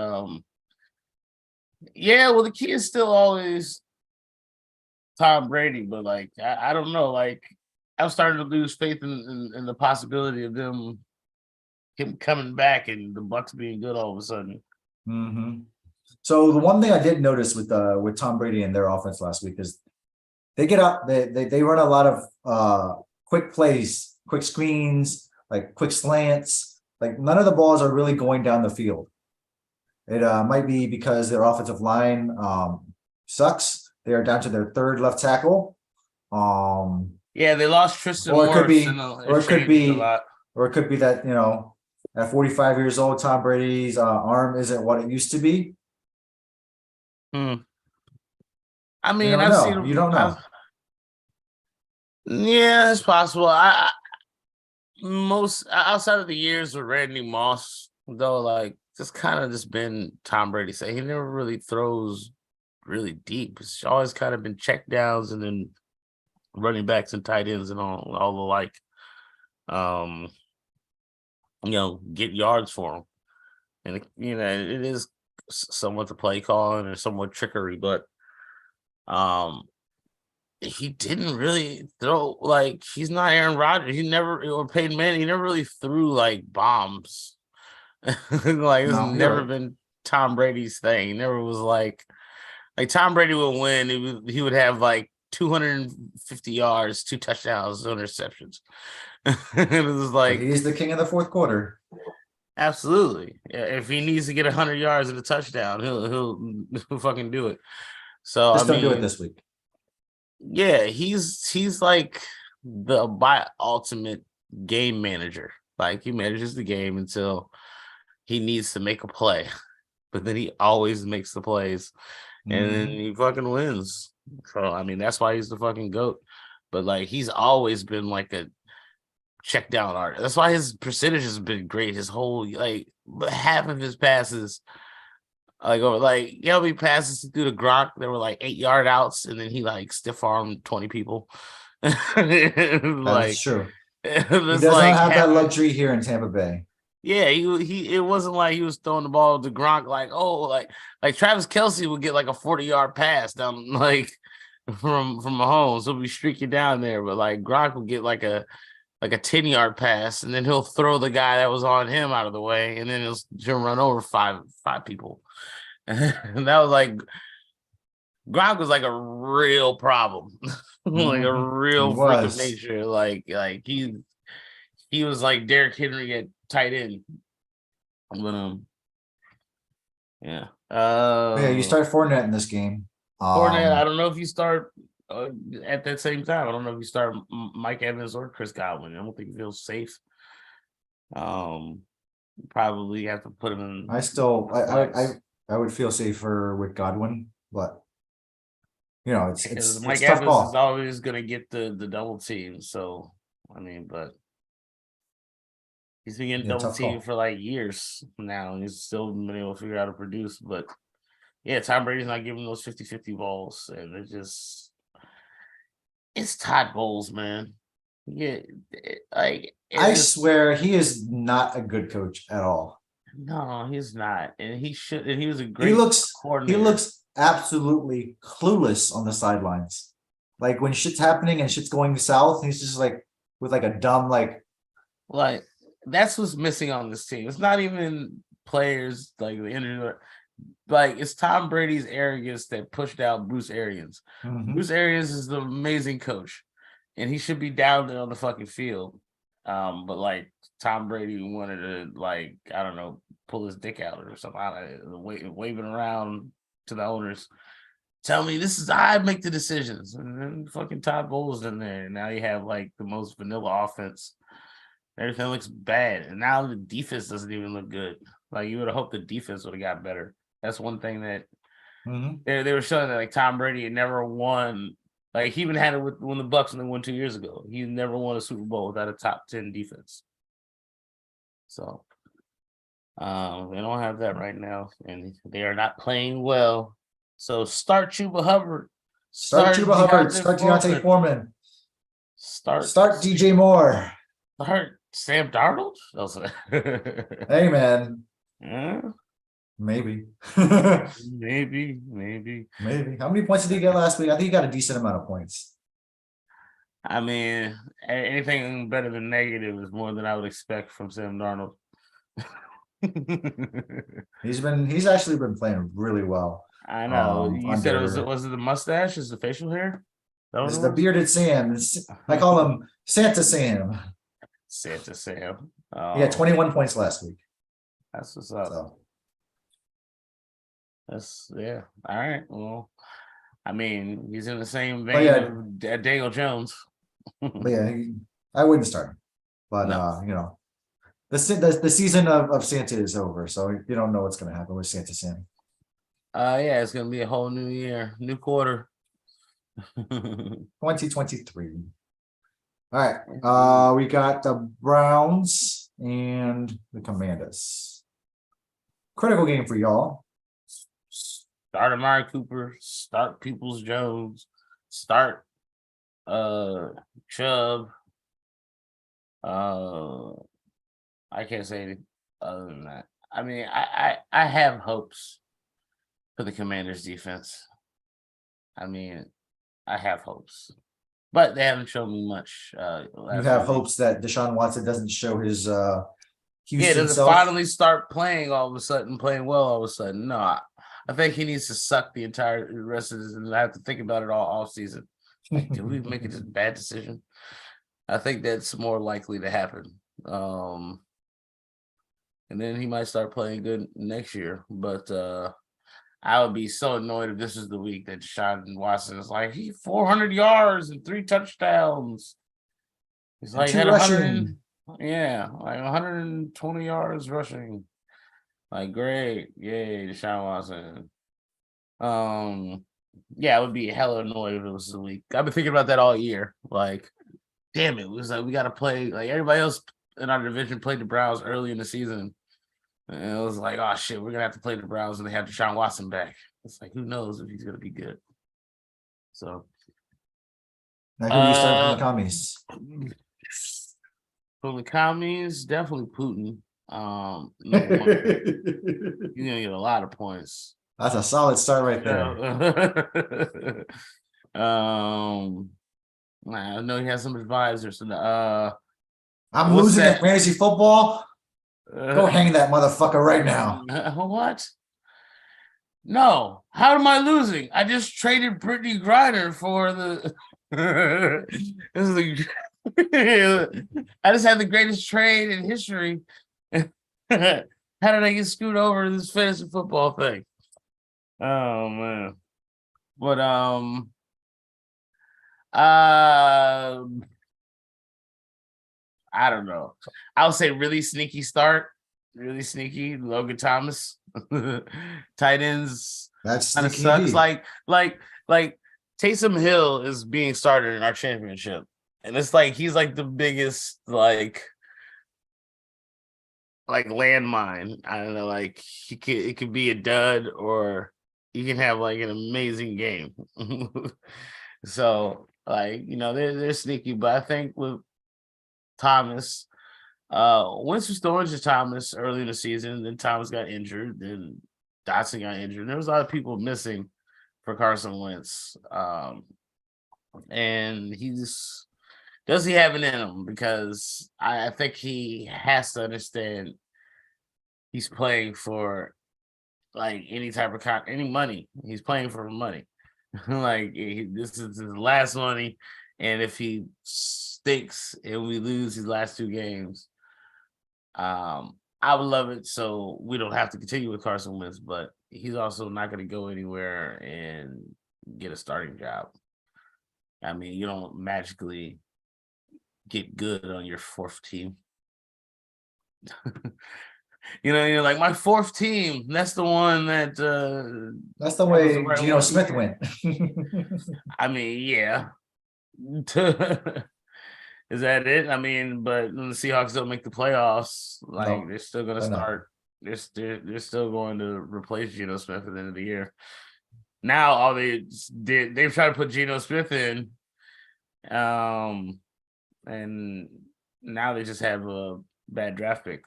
yeah, well, the key is still always Tom Brady, but like I don't know. Like I'm starting to lose faith in the possibility of him coming back and the Bucks being good all of a sudden. Mm-hmm. So the one thing I did notice with Tom Brady and their offense last week is they get up, they run a lot of quick plays, quick screens, like quick slants. Like none of the balls are really going down the field. It might be because their offensive line sucks. They are down to their third left tackle. Yeah, they lost Tristan Or it could Wirfs, be, and or it it could changed a be, lot. or it could be that, at 45 years old, Tom Brady's arm isn't what it used to be. Hmm. I You mean, never I've seen know. You him. don't know. Yeah, it's possible. Most outside of the years with Randy Moss, though, like just kind of just been Tom Brady. Say he never really throws really deep. It's always kind of been check downs and then running backs and tight ends and all the like. Um, get yards for him, and it is somewhat the play calling or somewhat trickery, but um. He didn't really throw like he's not Aaron Rodgers. He never or Peyton Manning. He never really threw like bombs. Like it's No, you're never right. been Tom Brady's thing. He never was like Tom Brady would win. He would have like 250 yards, 2 touchdowns, no interceptions. It was But like he is the king of the fourth quarter. absolutely. Yeah, if he needs to get 100 yards and a touchdown, he'll fucking do it. So I Just don't do it mean, this week. yeah, he's like the by ultimate game manager. Like he manages the game until he needs to make a play, but then he always makes the plays, and then Mhm. he fucking wins. So I mean, that's why he's the fucking goat. But like he's always been like a check down artist. That's why his percentage has been great. His whole like half of his passes. Like or like he passes through the Gronk. There were like 8 yard outs, and then he like stiff armed 20 people. That is Like true. He it's does not like have that having luxury here in Tampa Bay. yeah, he it wasn't like he was throwing the ball to Gronk like like Travis Kelsey would get like a 40-yard pass down like from Mahomes. He'll be streaking down there, but like Gronk will get like a 10-yard pass, and then he'll throw the guy that was on him out of the way, and then he'll run over five people. And that was like Gronk was like a real problem, like a Mhm. He real freak of was. nature. Like he was like Derrick Henry at tight end. But yeah. Yeah, you start Fournette in this game. Fournette, I don't know if you start at that same time. I don't know if you start Mike Evans or Chris Godwin. I don't think he feels safe. Um, probably have to put him I in still, flex I would feel safer with Godwin, but it's because it's Mike it's a tough Evans is call. always gonna get the double team. So I mean, but he's been getting Yeah, double tough teamed call. for like years now, and he's still been able to figure out how to produce. But yeah, Tom Brady's not giving those 50-50 balls, and it's Todd Bowles, man. Yeah, like it I just swear he is not a good coach at all. no, he's not, and he should. And he was a He great looks he coordinator. looks absolutely clueless on the sidelines. Like when shit's happening and shit's going south, he's just like with like a dumb like Like that's what's missing on this team. It's not even players like the injury. Like it's Tom Brady's arrogance that pushed out Bruce Arians. mhm. Bruce Arians is the amazing coach, and he should be down there on the fucking field. But like Tom Brady wanted to like I don't know pull his dick out or something, I don't know, waving around to the owners. Tell me this is I make the decisions, and then fucking Todd Bowles in there. And now you have like the most vanilla offense. Everything looks bad, and now the defense doesn't even look good. Like you would have hoped the defense would have got better. That's one thing that Mhm. they were showing that like Tom Brady had never won. Like he even had it with when the Bucks and they won 2 years ago. He never won a Super Bowl without a top 10 defense. So they don't have that right now, and they are not playing well. So start Chuba Hubbard, Start start Chuba Hubbard, Deontay start Deontay Foreman, Foreman, start start DJ Moore. start Sam Darnold. Hey man, Yeah. Maybe. Maybe. Maybe. How many points did he get last week? I think he got a decent amount of points. I mean, anything better than negative is more than I would expect from Sam Darnold. He's actually been playing really well. I know. You said Under was it the mustache? Is the facial hair? It's the bearded Sam. I call him Santa Sam. Santa Sam. He had 21 points last week. That's what's up. So That's yeah. All right. Well, I mean, he's in the same But vein yeah. of Daniel Jones. but yeah, I wouldn't start him. But No. you know, the season of Santa is over, so you don't know what's going to happen with Santa Sam. Yeah, it's gonna be a whole new year, new quarter. 2023. All right. We got the Browns and the Commanders. Critical game for y'all. Start Amari Cooper, start Peoples Jones, start Chubb. I can't say anything other than that. I mean, I have hopes for the Commanders defense. I mean, I have hopes, but they haven't shown me much. You have hopes that Deshaun Watson doesn't show his Houston doesn't self. finally start playing all of a sudden, playing well all of a sudden. No, I think he needs to suck the entire rest of this, and I have to think about it all season. Like, did we make a bad decision? I think that's more likely to happen. And then he might start playing good next year. But I would be so annoyed if this is the week that Deshaun Watson is like, he 400 yards and 3 touchdowns. He's like had 100, yeah, like 120 yards rushing. Like, great, yay, Deshaun Watson. Yeah, I would be hella annoyed if it was the week. I've been thinking about that all year. Like, damn it was like we got to play. Like everybody else in our division played the Browns early in the season, and it was like, oh shit, we're gonna have to play the Browns, and they have Deshaun Watson back. It's like, who knows if he's gonna be good. So, now who do you start from the commies? From the commies, definitely Putin. Number one, you're gonna get a lot of points. That's a solid start right there. I know he has some advisors. I'm losing at fantasy football. Go hang that motherfucker right now. What? No. How am I losing? I just traded Brittany Griner for the. This is the. I just had the greatest trade in history. How did I get screwed over in this fantasy football thing? Oh man. But I don't know. I'll say really sneaky start. Really sneaky. Logan Thomas. Tight ends. That's kind of sucks. Like Taysom Hill is being started in our championship. And it's like he's like the biggest like landmine. I don't know, like it could be a dud or you can have like an amazing game. So like, you know, they're sneaky, but I think with Thomas, Wentz was throwing to Thomas early in the season, then Thomas got injured, then Dotson got injured. There was a lot of people missing for Carson Wentz. And does he have it in him? Because I think he has to understand he's playing for like any type of any money. He's playing for money. Like this is his last money, and if he stinks and we lose his last 2 games, I would love it so we don't have to continue with Carson Wentz, but he's also not going to go anywhere and get a starting job. I mean, you don't magically get good on your 4th team. You know, you're like, my 4th team. That's the one that. That's the way Geno Smith went. I mean, yeah. Is that it? I mean, but when the Seahawks don't make the playoffs, like they're still going to start. They're still going to replace Geno Smith at the end of the year. Now all they've tried to put Geno Smith in, and now they just have a bad draft pick.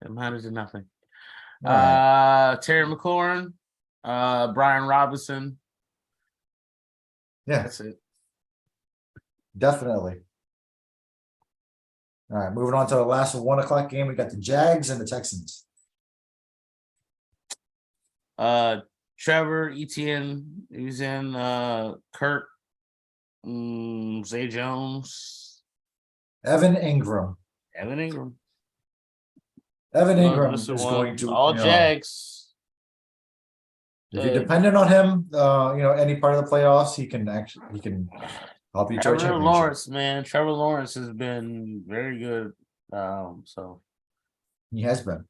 Amounted to nothing. All right. Terry McLaurin, Brian Robinson. Yeah, That's it. definitely. All right, moving on to the last 1 o'clock game. We got the Jags and the Texans. Trevor Etienne, he was in Kurt, Zay Jones, Evan Ingram. Evan Ingram. Evan Ingram Mr. is One. going to All Jags. If you're dependent on him, any part of the playoffs, he can help you to a Trevor championship. Lawrence, man. Trevor Lawrence has been very good. So he has been.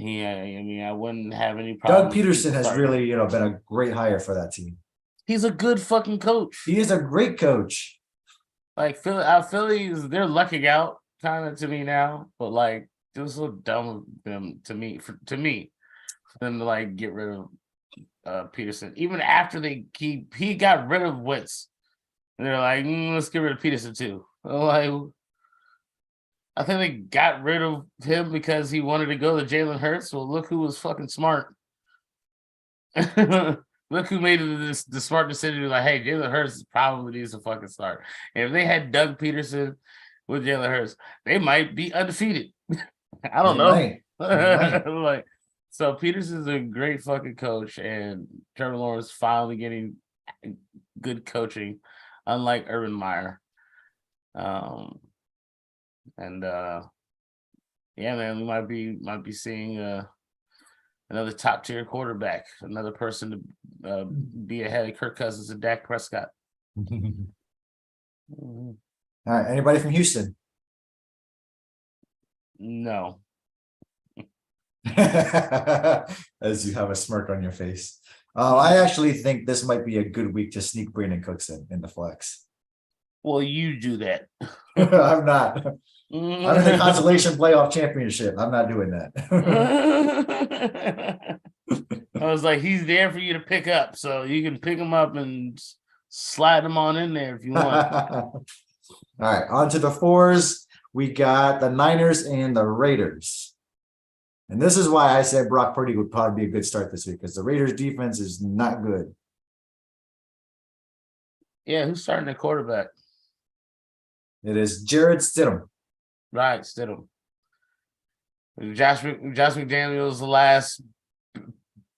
I wouldn't have any problem. Doug Peterson has really, been a great hire for that team. He's a good fucking coach. He is a great coach. Like Phillies, they're lucking out kind of to me now, but like it was so dumb of them to me for them to like get rid of Peterson. Even after he got rid of Wentz, and they're like, let's get rid of Peterson too. Like, I think they got rid of him because he wanted to go to Jalen Hurts. Well, look who was fucking smart. Look who made the smart decision. Like, hey, Jalen Hurts probably needs to fucking start. And if they had Doug Peterson with Jalen Hurts, they might be undefeated. I don't know. Like, so Peterson's a great fucking coach, and Trevor Lawrence finally getting good coaching, unlike Urban Meyer. Yeah, man, we might be seeing another top tier quarterback, another person to be ahead of Kirk Cousins and Dak Prescott. All right, anybody from Houston? No. As you have a smirk on your face. I actually think this might be a good week to sneak Brandon Cooks in the flex. Well, you do that. I'm not. I'm in the consolation playoff championship. I'm not doing that. I was like, he's there for you to pick up, so you can pick him up and slide him on in there if you want. All right, on to the fours. We got the Niners and the Raiders. And this is why I said Brock Purdy would probably be a good start this week, because the Raiders defense is not good. Yeah, who's starting at quarterback? It is Jared Stidham. Right, Stidham. Josh McDaniels, the last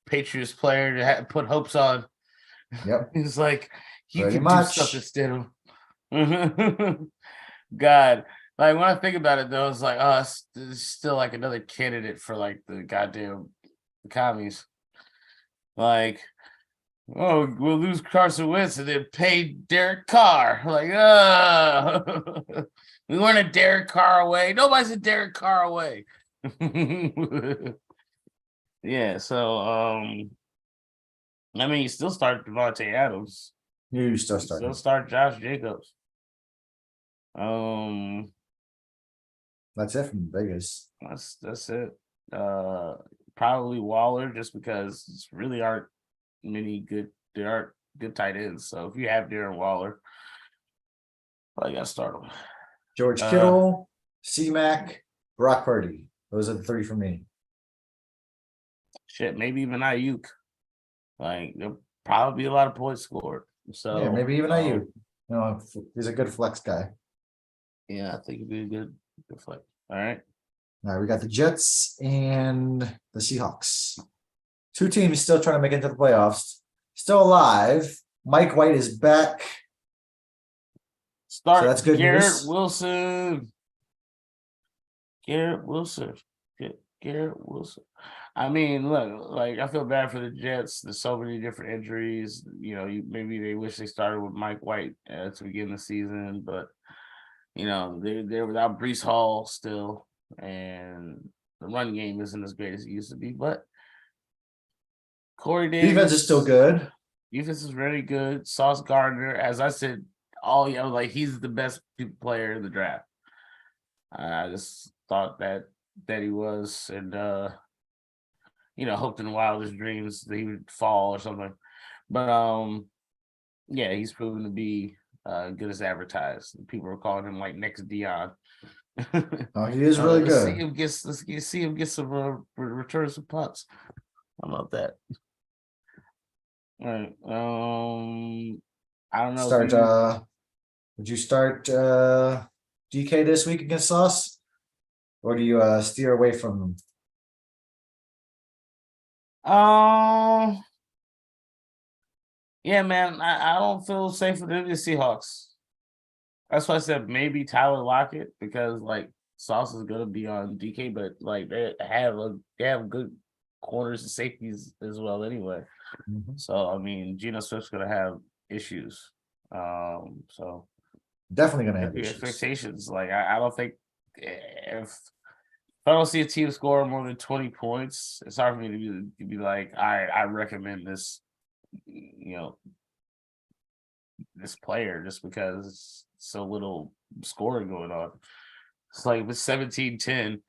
Patriots player to put hopes on. Yep. He's like, you Pretty can much. do something, Stidham. God. Like, when I think about it, though, it's like, oh, it's still like another candidate for like the goddamn commies. Like, oh, we'll lose Carson Wentz and then pay Derek Carr. Like, we weren't a Derek Carr away. Nobody's a Derek Carr away. Yeah, so I mean, you still start Devontae Adams. You still start. Still start Josh Jacobs. That's it from Vegas. That's it. Probably Waller, just because it's really aren't there aren't good tight ends. So if you have Darren Waller, probably gotta start him. George Kittle, C-Mac, Brock Purdy. Those are the three for me. Shit, maybe even Ayuk. Like, there'll probably be a lot of points scored. So yeah, maybe even Ayuk. He's a good flex guy. Yeah, I think it'd be a good flex. All right. All right, we got the Jets and the Seahawks. Two teams still trying to make it into the playoffs. Still alive. Mike White is back. So that's good Garrett news. Wilson. Garrett Wilson. I mean, look, like, I feel bad for the Jets. There's so many different injuries. Maybe they wish they started with Mike White to begin the season, but they're without Breece Hall still, and the run game isn't as great as it used to be. But Corey Davis, defense is still good. Defense is really good. Sauce Gardner, as I said, he's the best player in the draft. I just thought that he was, and hoped in wildest dreams that he would fall or something. But yeah, he's proven to be good as advertised. People are calling him like next Dion. Oh, he is really Let's see good. him get some return some punts. How about that? All right. I don't know if Start. you. Would you start DK this week against us, or do you steer away from him? Yeah, man. I don't feel safe with any of the Seahawks. That's why I said maybe Tyler Lockett, because like Sauce is gonna be on DK, but like they have good corners and safeties as well anyway. Mhm. So I mean, Geno Smith's gonna have issues. So Definitely gonna have the issues. expectations. Like I don't think if I don't see a team score more than 20 points, it's hard for me to be like, I recommend this, you know, this player just because so little scoring going on. It's like with 17-10,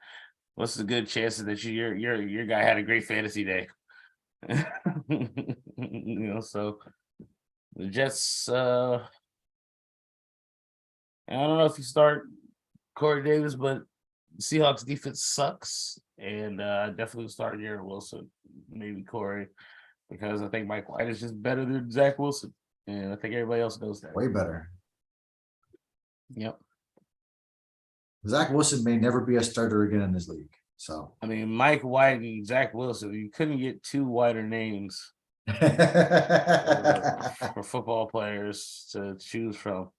what's the good chances that your guy had a great fantasy day? So the Jets I don't know if you start Corey Davis, but the Seahawks defense sucks. And definitely start Garrett Wilson, maybe Corey, because I think Mike White is just better than Zach Wilson. And I think everybody else knows that. Way better. Yep. Zach Wilson may never be a starter again in this league. So I mean, Mike White and Zach Wilson, you couldn't get two wider names for football players to choose from.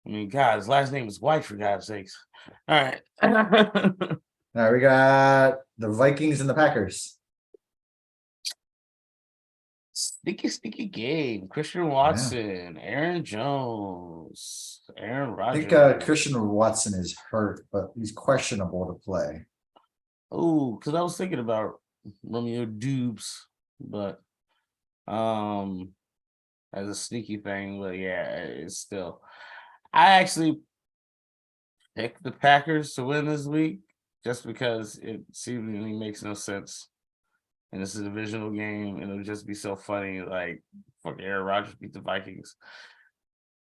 I mean, God, his last name is White, for God's sakes. All right. All right, we got the Vikings and the Packers. Sneaky game. Christian Watson, Aaron Jones, Aaron I think Rodgers. Christian Watson is hurt, but he's questionable to play. Oh, because I was thinking about Romeo Dubes, but as a sneaky thing, but yeah, it's still. I actually picked the Packers to win this week just because it seemingly makes no sense. And this is a divisional game, and it'll just be so funny. Like, fuck, Aaron Rodgers beat the Vikings.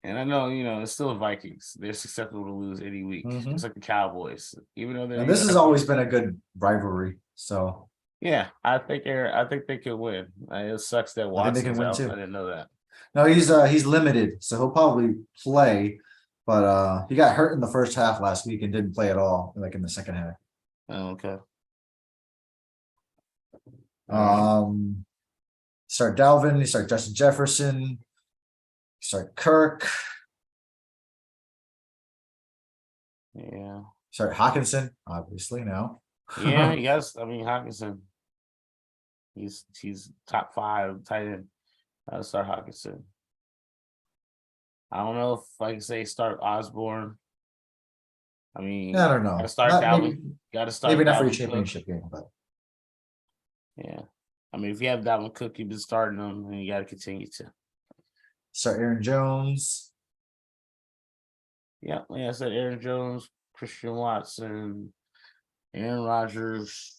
And I know, it's still the Vikings. They're susceptible to lose any week, just like the Cowboys. Even though they're, And this has always been a good rivalry. So yeah, I think they could win. It sucks that I think they can Watson's win out. too. I didn't know that. No, he's limited, so he'll probably play, but he got hurt in the first half last week and didn't play at all, like in the second half. Oh, okay. Start Dalvin, you start Justin Jefferson, you start Kirk, Yeah. start Hawkinson, obviously now. Yeah, yes. I mean, Hawkinson. He's top 5 tight end. I'll start Hawkinson. I don't know if I can say start Osborne. I mean, I don't know. Gotta start Not, Dalvin. Gotta start maybe not for your Dalvin Cook. championship game, but Yeah. I mean, if you have Dalvin Cook, you've been starting him, and you got to continue to. start Aaron Jones. Yeah, like I said, Aaron Jones, Christian Watson, Aaron Rodgers.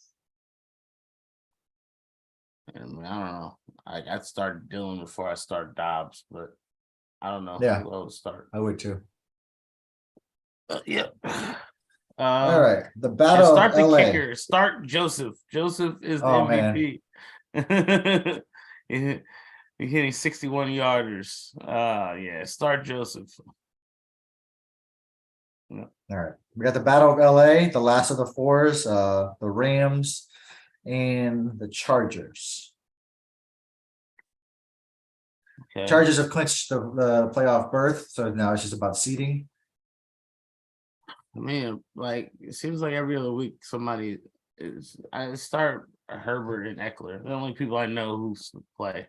And I don't know. I'd start Dillon before I start Dobbs, but I don't know Yeah. who I would start. I would too. Yeah. All right. The battle start of the LA. kicker. Start Joseph. Joseph is the MVP. He's hitting 61 yarders. Yeah, start Joseph. All right. We got the battle of LA, the last of the fours, the Rams and the Chargers. Okay. Chargers have clinched the playoff berth, so now it's just about seeding. I mean, like, it seems like every other week somebody I start Herbert and Eckler. The only people I know who play.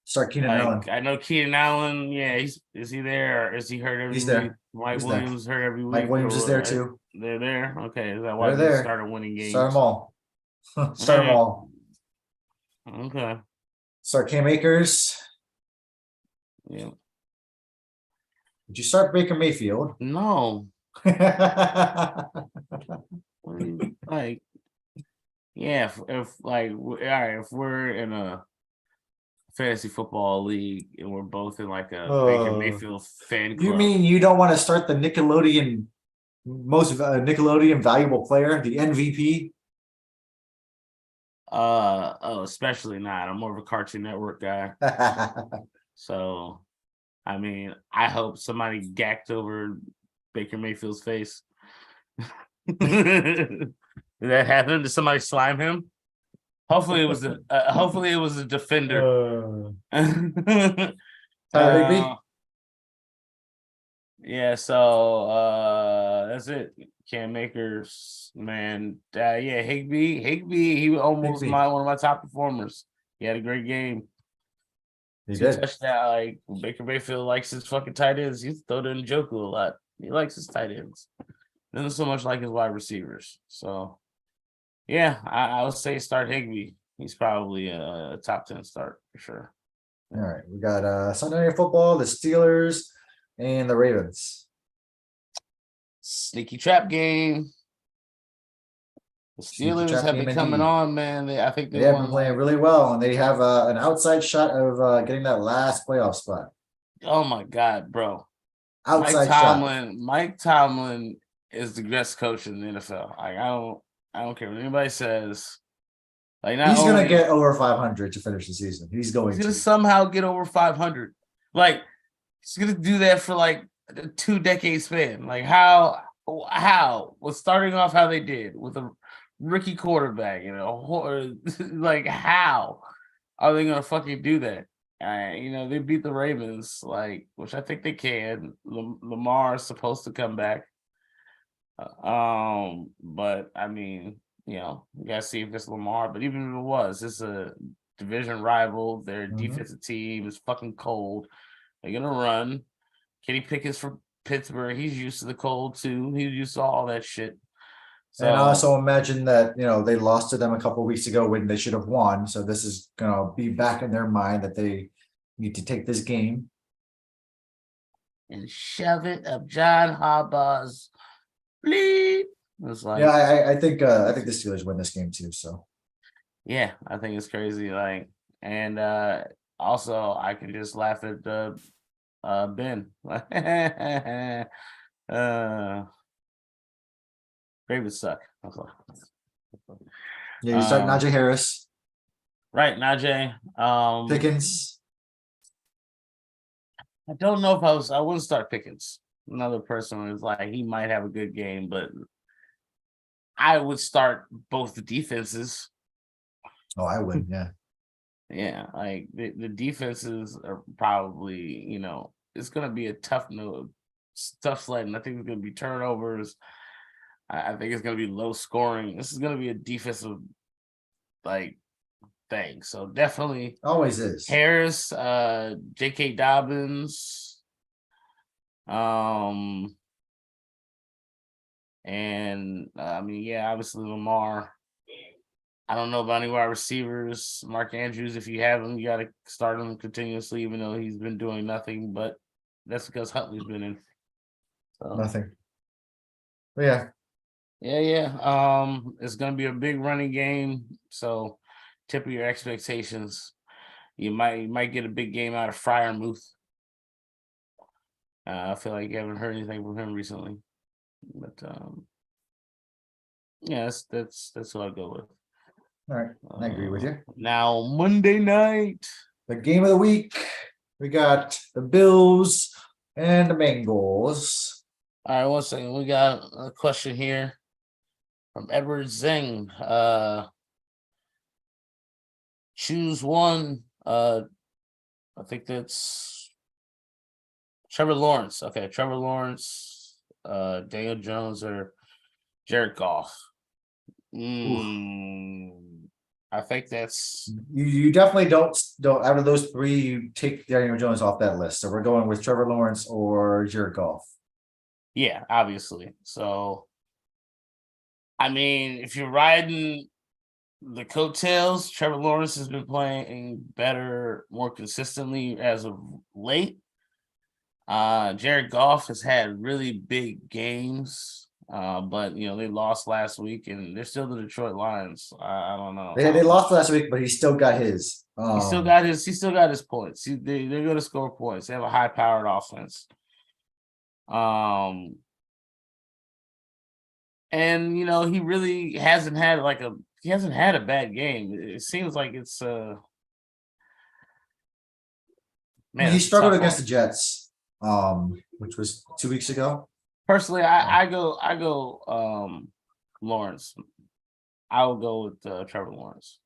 Start Keenan Allen. I know Keenan Allen. Yeah, is he there? Or is he hurt every He's week? there. Mike He's Williams hurt every week. Mike Williams is there too. They're there. Okay, is that why They're they there. started winning games? Start them all. Start them all. Okay. Start Cam Akers. Yeah. Did you start Baker Mayfield? No. Like, yeah, if like, all right, if we're in a fantasy football league and we're both in like a Baker Mayfield fan club. You mean you don't want to start the Nickelodeon most Nickelodeon valuable player, the MVP. Oh, especially not. I'm more of a Cartoon Network guy. So, I mean, I hope somebody gacked over Baker Mayfield's face. Did that happen? Did somebody slime him? Hopefully it was a defender. Tyler Higby. Yeah, so that's it. Cam Makers, man. Yeah, Higby, he was almost Higby. one of my top performers. He had a great game. He Two did. touchdowns. Like Baker Mayfield likes his fucking tight ends. He's throw to Njoku a lot. He likes his tight ends. Doesn't so much like his wide receivers. So yeah, I would say start Higby. He's probably a top 10 start for sure. All right, we got Sunday Night Football, the Steelers, and the Ravens. Sneaky trap game. The Steelers have been coming on, man. I think they have been playing really well, and they have an outside shot of getting that last playoff spot. Oh my god, bro! Outside shot. Mike Tomlin is the best coach in the NFL. Like I don't care what anybody says. Like he's gonna get over 500 to finish the season. He's gonna somehow get over 500. Like he's gonna do that for like a 2-decade span. Like how was starting off how they did with a rookie quarterback, like how are they gonna fucking do that? They beat the Ravens, like, which I think they can. Lamar is supposed to come back, but I mean, you gotta see if it's Lamar. But even if it was, it's a division rival. Their defensive team is fucking cold. They're gonna run. Kenny Pickett's from Pittsburgh. He's used to the cold too. He's used to all that shit. So, and I also imagine that they lost to them a couple of weeks ago when they should have won. So this is gonna be back in their mind that they need to take this game and shove it up John Harbaugh's bleep. Like, yeah, I think the Steelers win this game too. So yeah, I think it's crazy. Like, and also I can just laugh at Ben. Ravens suck. Yeah, you start Najee Harris. Right, Najee. Pickens. I don't know if I wouldn't start Pickens. Another person was like, he might have a good game, but I would start both the defenses. Oh, I would, yeah. Yeah, like the defenses are probably, it's gonna be a tough sledding. I think it's gonna be turnovers. I think it's gonna be low scoring. This is gonna be a defensive thing. So definitely always is Harris, J.K. Dobbins, and I mean, yeah, obviously Lamar. I don't know about any wide receivers. Mark Andrews, if you have him, you got to start him continuously, even though he's been doing nothing. But that's because Huntley's been in. So. Nothing. But yeah. It's gonna be a big running game. So, tip of your expectations. You might get a big game out of Freiermuth. I feel like you haven't heard anything from him recently, but yeah, that's what I'll go with. All right, I agree with you. Now Monday night, the game of the week, we got the Bills and the Bengals. All right, one second. We got a question here from Edward Zeng. Choose one. I think that's Trevor Lawrence. Okay, Trevor Lawrence, Daniel Jones, or Jared Goff. I think that's you definitely don't out of those three, you take Daniel Jones off that list. So we're going with Trevor Lawrence or Jared Goff. Yeah, obviously. So I mean, if you're riding the coattails, Trevor Lawrence has been playing better, more consistently as of late. Jared Goff has had really big games. But they lost last week, and they're still the Detroit Lions. I don't know. They lost last week, but he still got his. He still got his points. They're going to score points. They have a high-powered offense. And he really hasn't had a bad game. It seems like it's man, He it's a struggled tough against one. the Jets, which was 2 weeks ago. Personally, I go Lawrence. I would go with Trevor Lawrence.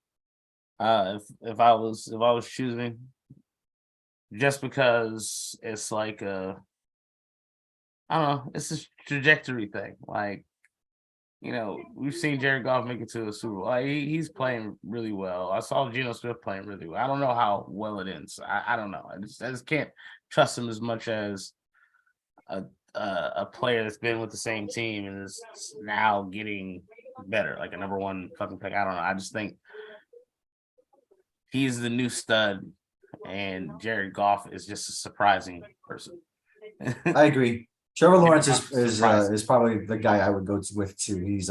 If I was choosing, just because it's like I don't know, it's a trajectory thing. Like, we've seen Jared Goff make it to a Super Bowl. Like, he's playing really well. I saw Geno Smith playing really well. I don't know how well it ends. I don't know. I just can't trust him as much as a a player that's been with the same team and is now getting better, like a number one fucking pick. I don't know. I just think he's the new stud, and Jared Goff is just a surprising person. I agree. Trevor Jared Lawrence Goff is surprising. is probably the guy I would go with too. He's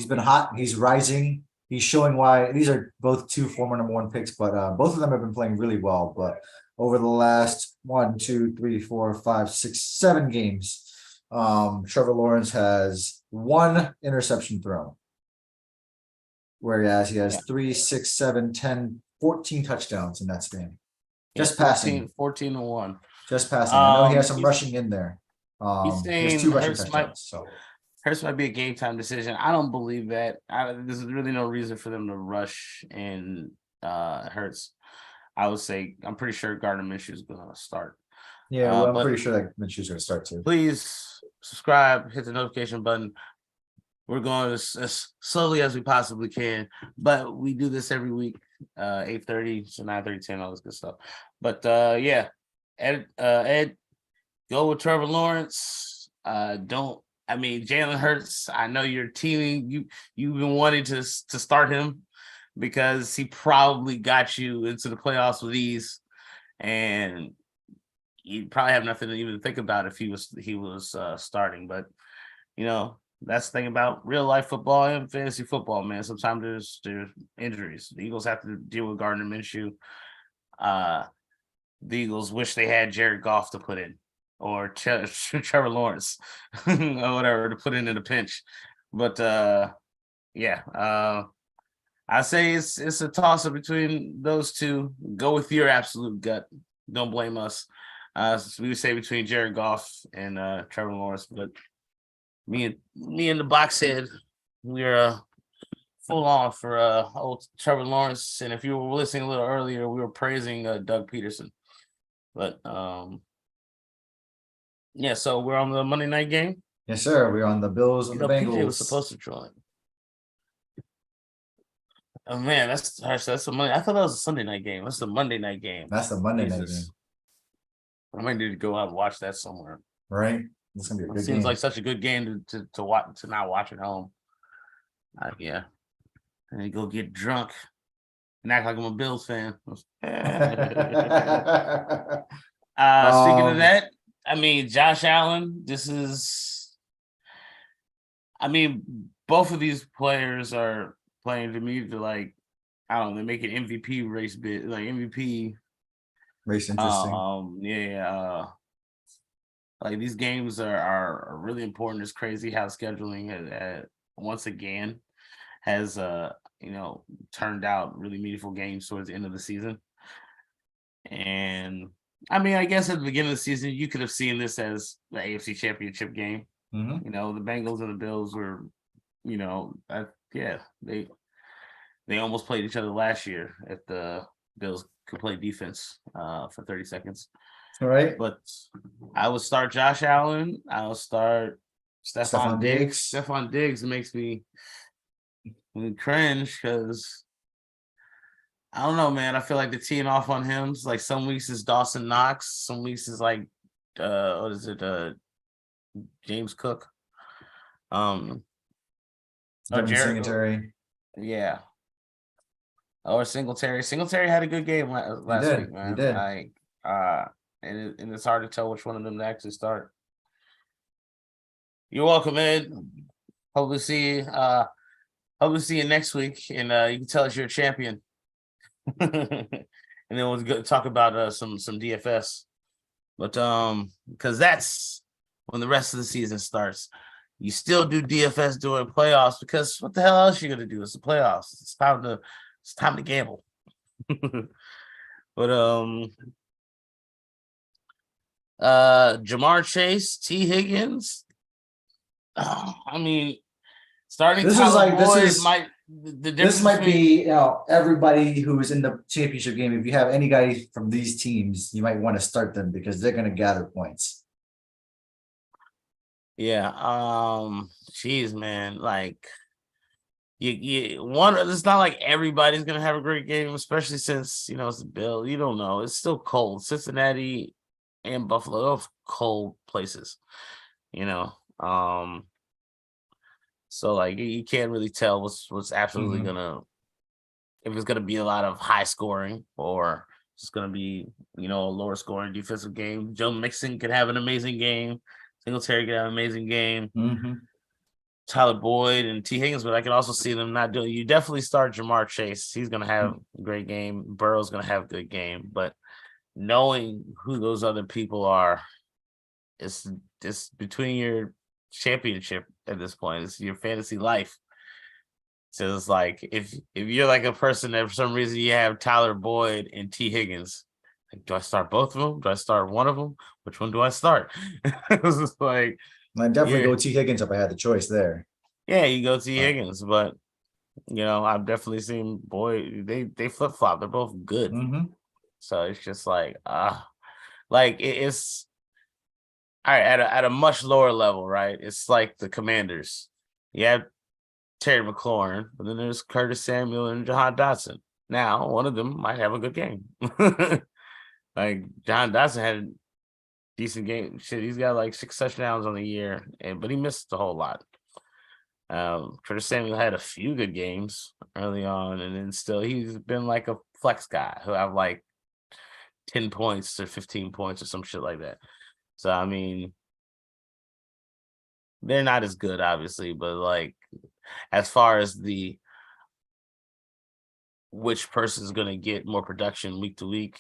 been hot. He's rising. He's showing why. These are both two former number one picks, but both of them have been playing really well. But over the last 1, 2, 3, 4, 5, 6, 7 games, Trevor Lawrence has 1 interception thrown, whereas he has Yeah. 3, 6, 7, 10, 14 touchdowns in that span. Yeah, Just passing. 14 to 1. Just passing. I know he has some He's rushing in there. he's He has saying 2 rushing touchdowns. So Hurts might be a game time decision. I don't believe that. There's really no reason for them to rush and Hurts. I would say I'm pretty sure Gardner Minshew is going to start. yeah, well, I'm But pretty sure that Minshew's going to start too. please subscribe, hit the notification button. We're going as slowly as we possibly can, but we do this every week, 8:30 to 9:30, 10, all this good stuff. But yeah, Ed, go with Trevor Lawrence. Jalen Hurts. I know you're teaming. You've been wanting to start him because he probably got you into the playoffs with ease, and you probably have nothing to even think about if he was starting. But that's the thing about real life football and fantasy football, man. Sometimes there's injuries. The Eagles have to deal with Gardner Minshew. The Eagles wish they had Jared Goff to put in, or Trevor Lawrence, or whatever, to put in a pinch. But I say it's a toss up between those two. Go with your absolute gut. Don't blame us. So we would say between Jared Goff and Trevor Lawrence, but me and the box head, we're full on for old Trevor Lawrence. And if you were listening a little earlier, we were praising Doug Peterson. But yeah, so we're on the Monday night game. Yes, sir. We're on the Bills and the PJ was Bengals. supposed to join. Oh man, that's a Monday. I thought that was a Sunday night game. That's the Monday night game. That's the Monday night game, I might need to go out and watch that somewhere. right? It's gonna be a good Seems game. like such a good game to watch, to not watch at home. Yeah, and then go get drunk and act like I'm a Bills fan. Speaking of that, Josh Allen. Both of these players are playing to me to, like, I don't know, they make an MVP race bit, like MVP Race interesting. Like, these games are really important. It's crazy how scheduling once again has turned out really meaningful games towards the end of the season. And I guess at the beginning of the season, you could have seen this as the AFC Championship game. Mm-hmm. The Bengals and the Bills were, they almost played each other last year if the Bills could play defense for 30 seconds. All right. But I would start Josh Allen. I would start Stephon Diggs. Stephon Diggs makes me cringe because I don't know, man. I feel like the teeing off on him. It's like some weeks is Dawson Knox, some weeks is like what is it? James Cook. Singletary. Yeah. Or Singletary. Singletary had a good game last week, man. He did. Like and it's hard to tell which one of them to actually start. You're welcome, Ed. Hope to see you next week, and you can tell us you're a champion. And then we'll go talk about some DFS, but because that's when the rest of the season starts. you still do DFS during playoffs because what the hell else you gonna do? It's the playoffs. It's time to gamble. But Jamar Chase, T. Higgins. I mean, starting This is Tyler like Boyd this is might the difference this might between, be everybody who is in the championship game. If you have any guy from these teams, you might want to start them because they're going to gather points. yeah. Jeez, man, like it's not like everybody's gonna have a great game, especially since it's the Bill. You don't know. It's still cold. Cincinnati and Buffalo, those cold places, you know. So like you can't really tell what's absolutely gonna, if it's gonna be a lot of high scoring or it's gonna be a lower scoring defensive game. Joe Mixon could have an amazing game. Singletary could have an amazing game. Tyler Boyd and T. Higgins, but I can also see them not doing. You definitely start Jamar Chase. He's gonna have a great game. Burrow's gonna have a good game, but knowing who those other people are, it's between your championship at this point. It's your fantasy life. So it's like if you're like a person that for some reason you have Tyler Boyd and T. Higgins, like, do I start both of them? Do I start one of them? Which one do I start? It's just like, I'd definitely go T. Higgins if I had the choice there. Yeah, you go T. Higgins, but I've definitely seen they flip flop. They're both good, so it's just like it's all right at a much lower level, right? It's like the Commanders. You have Terry McLaurin, but then there's Curtis Samuel and Jahan Dotson. Now, one of them might have a good game. Like Jahan Dotson had a decent game. Shit, he's got like 6 touchdowns on the year, but he missed a whole lot. Curtis Samuel had a few good games early on, and then still he's been like a flex guy who have like 10 points or 15 points or some shit like that. So I mean, they're not as good, obviously, but like as far as the which person's gonna get more production week to week,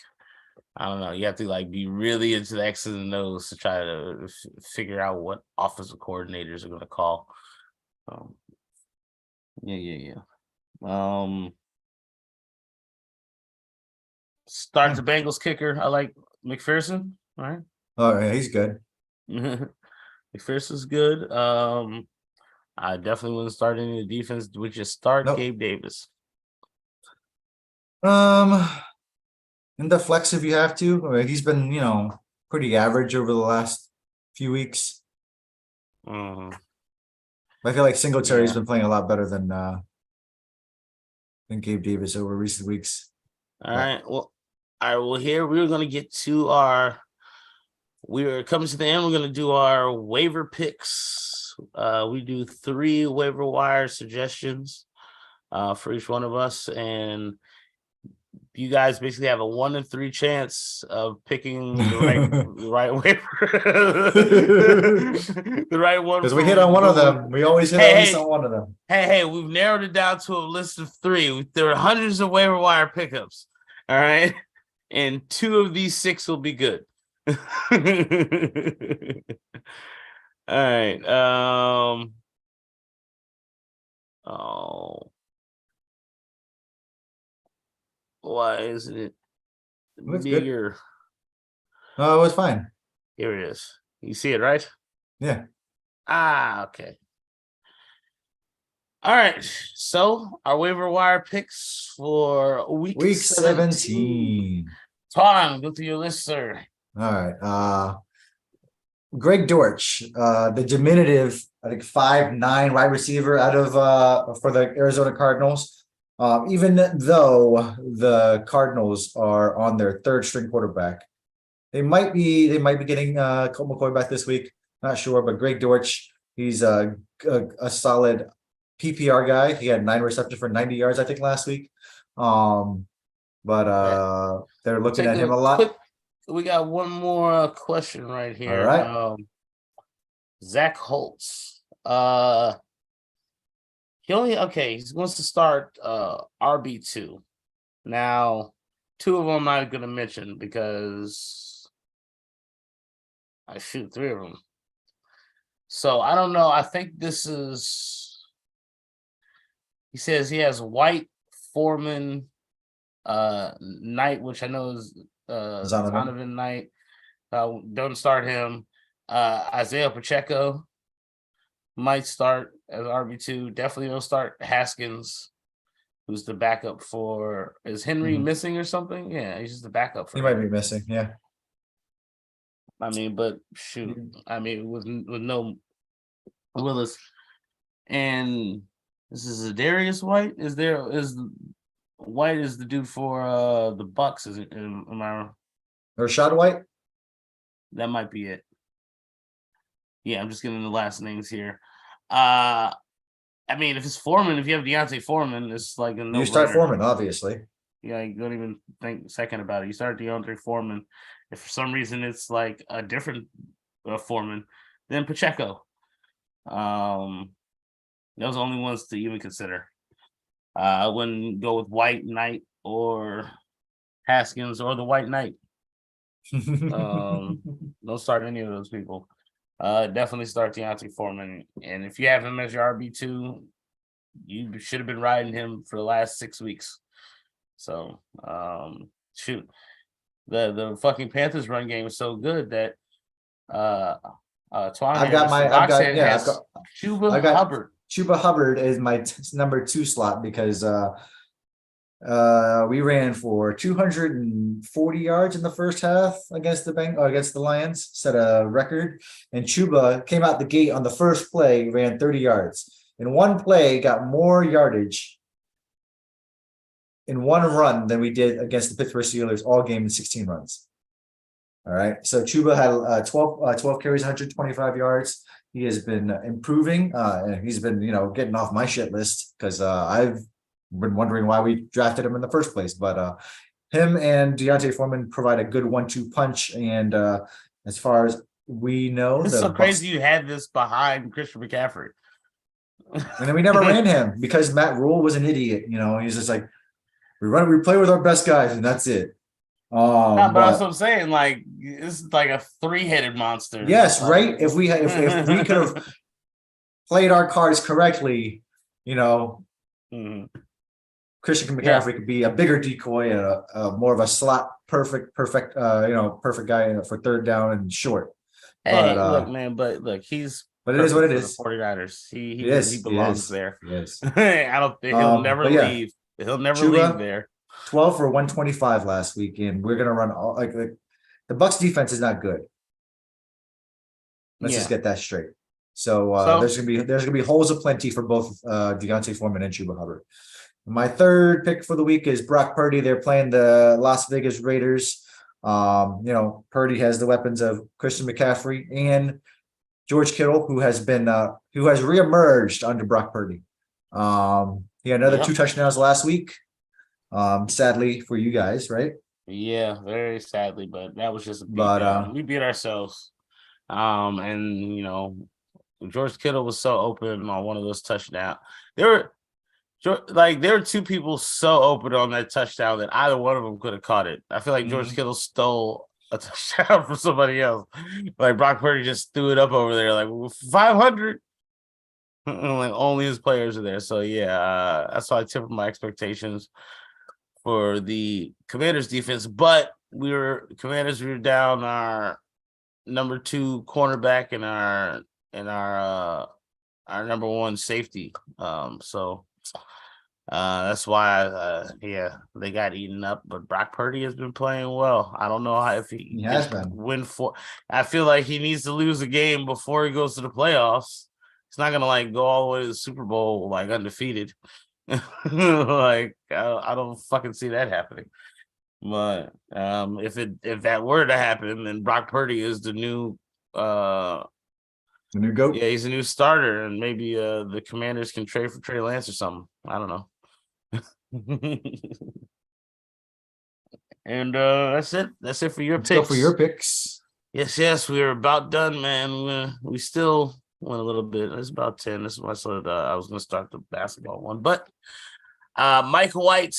I don't know. You have to like be really into the X's and O's to try to figure out what offensive coordinators are gonna call. Yeah. Start the Bengals kicker. I like McPherson. All right. Oh, yeah, he's good. McPherson's good. I definitely wouldn't start any of the defense. Would just start Gabe Davis. In the flex if you have to. He's been, pretty average over the last few weeks. I feel like Singletary's been playing a lot better than Gabe Davis over recent weeks. All right. Well, here we're gonna get to we're coming to the end. We're gonna do our waiver picks. We do 3 waiver wire suggestions for each one of us, and you guys basically have a 1 in 3 chance of picking the right waiver, the right one. Because we hit on one of them. We always hit at least on one of them. Hey, we've narrowed it down to a list of 3. There are hundreds of waiver wire pickups. All right, and 2 of these 6 will be good. All right. Why isn't it bigger? Good. Oh, it was fine. Here it is. You see it, right? Yeah. Okay. All right. So our waiver wire picks for week 17. Tom, go through your list, sir. All right. Greg Dortch, the diminutive, I think 5'9" wide receiver out of for the Arizona Cardinals. Even though the Cardinals are on their 3rd string quarterback, they might be getting Colt McCoy back this week. Not sure, but Greg Dortch, he's a solid PPR guy. He had 9 receptions for 90 yards, I think, last week. But they're looking at him a lot. We got one more question right here. All right. Zach Holtz. He wants to start RB2. Now, 2 of them I'm not going to mention because 3 of them. So I don't know. I think this is. He says he has White, Foreman, Knight, which I know is Zonovan. Zonovan Knight. Don't start him. Isaiah Pacheco might start as RB2. Definitely don't start Haskins, who's the backup for. Is Henry missing or something? Yeah, he's just the backup for. He might be missing. Yeah. I mean, but shoot, I mean, with no Willis, and this is Darius White. Is White is the dude for the Bucks? Is it? Am I? Rashad White. That might be it. Yeah, I'm just getting the last names here. I mean, if it's Foreman, if you have Deontay Foreman, it's like a no. You start Foreman, obviously. Yeah, you don't even think a second about it. You start Deontay Foreman. If for some reason it's like a different Foreman, then Pacheco. Those are the only ones to even consider. I wouldn't go with White Knight or Haskins or the White Knight. Don't start any of those people. Definitely start Deontay Foreman. And if you have him as your RB2, you should have been riding him for the last 6 weeks. So shoot. The fucking Panthers run game is so good that Chuba Hubbard. Chuba Hubbard is my number 2 slot because we ran for 240 yards in the first half against the Lions, set a record, and Chuba came out the gate on the first play, ran 30 yards. In one play, got more yardage in one run than we did against the Pittsburgh Steelers all game in 16 runs. All right. So Chuba had 12 carries, 125 yards. He has been improving. And he's been, getting off my shit list because I've been wondering why we drafted him in the first place. But him and Deontay Foreman provide a good 1-2 punch. And as far as we know, it's so crazy you had this behind Christian McCaffrey. And then we never ran him because Matt Rule was an idiot. He's just like, we play with our best guys, and that's it. But that's what I'm saying. Like, it's like a 3-headed monster. Yes, right. If we could have played our cards correctly, Christian McCaffrey could be a bigger decoy and a more of a slot perfect guy for third down and short. Hey, look, he's. But it is what it is. The 49ers. He belongs there. Yes. I don't think he'll never leave. He'll never leave there. 12 for 125 last week, and we're gonna run all the Bucks defense is not good. Let's just get that straight. So there's gonna be holes aplenty for both Deontay Foreman and Chuba Hubbard. My third pick for the week is Brock Purdy. They're playing the Las Vegas Raiders. Purdy has the weapons of Christian McCaffrey and George Kittle, who has reemerged under Brock Purdy. He had another 2 touchdowns last week. Sadly for you guys, right? Yeah, very sadly, but that was just a beat. We beat ourselves. And George Kittle was so open on one of those touchdowns. There were 2 people so open on that touchdown that either one of them could have caught it. I feel like George Kittle stole a touchdown from somebody else. Like Brock Purdy just threw it up over there, like 500. Like only his players are there. So yeah, that's why I tempered my expectations for the Commanders defense. But we were down our number 2 cornerback and our number 1 safety. So that's why they got eaten up. But Brock Purdy has been playing well. I don't know if he has been win 4. I feel like he needs to lose a game before he goes to the playoffs. He's not gonna go all the way to the Super Bowl undefeated. I don't fucking see that happening. But if that were to happen, then Brock Purdy is the new GOAT. Yeah, he's a new starter, and maybe the Commanders can trade for Trey Lance or something. I don't know. And that's it. That's it for your picks. Go for your picks. Yes, we are about done, man. We still went a little bit. It's about 10. This is why I said I was going to start the basketball one. But Mike White,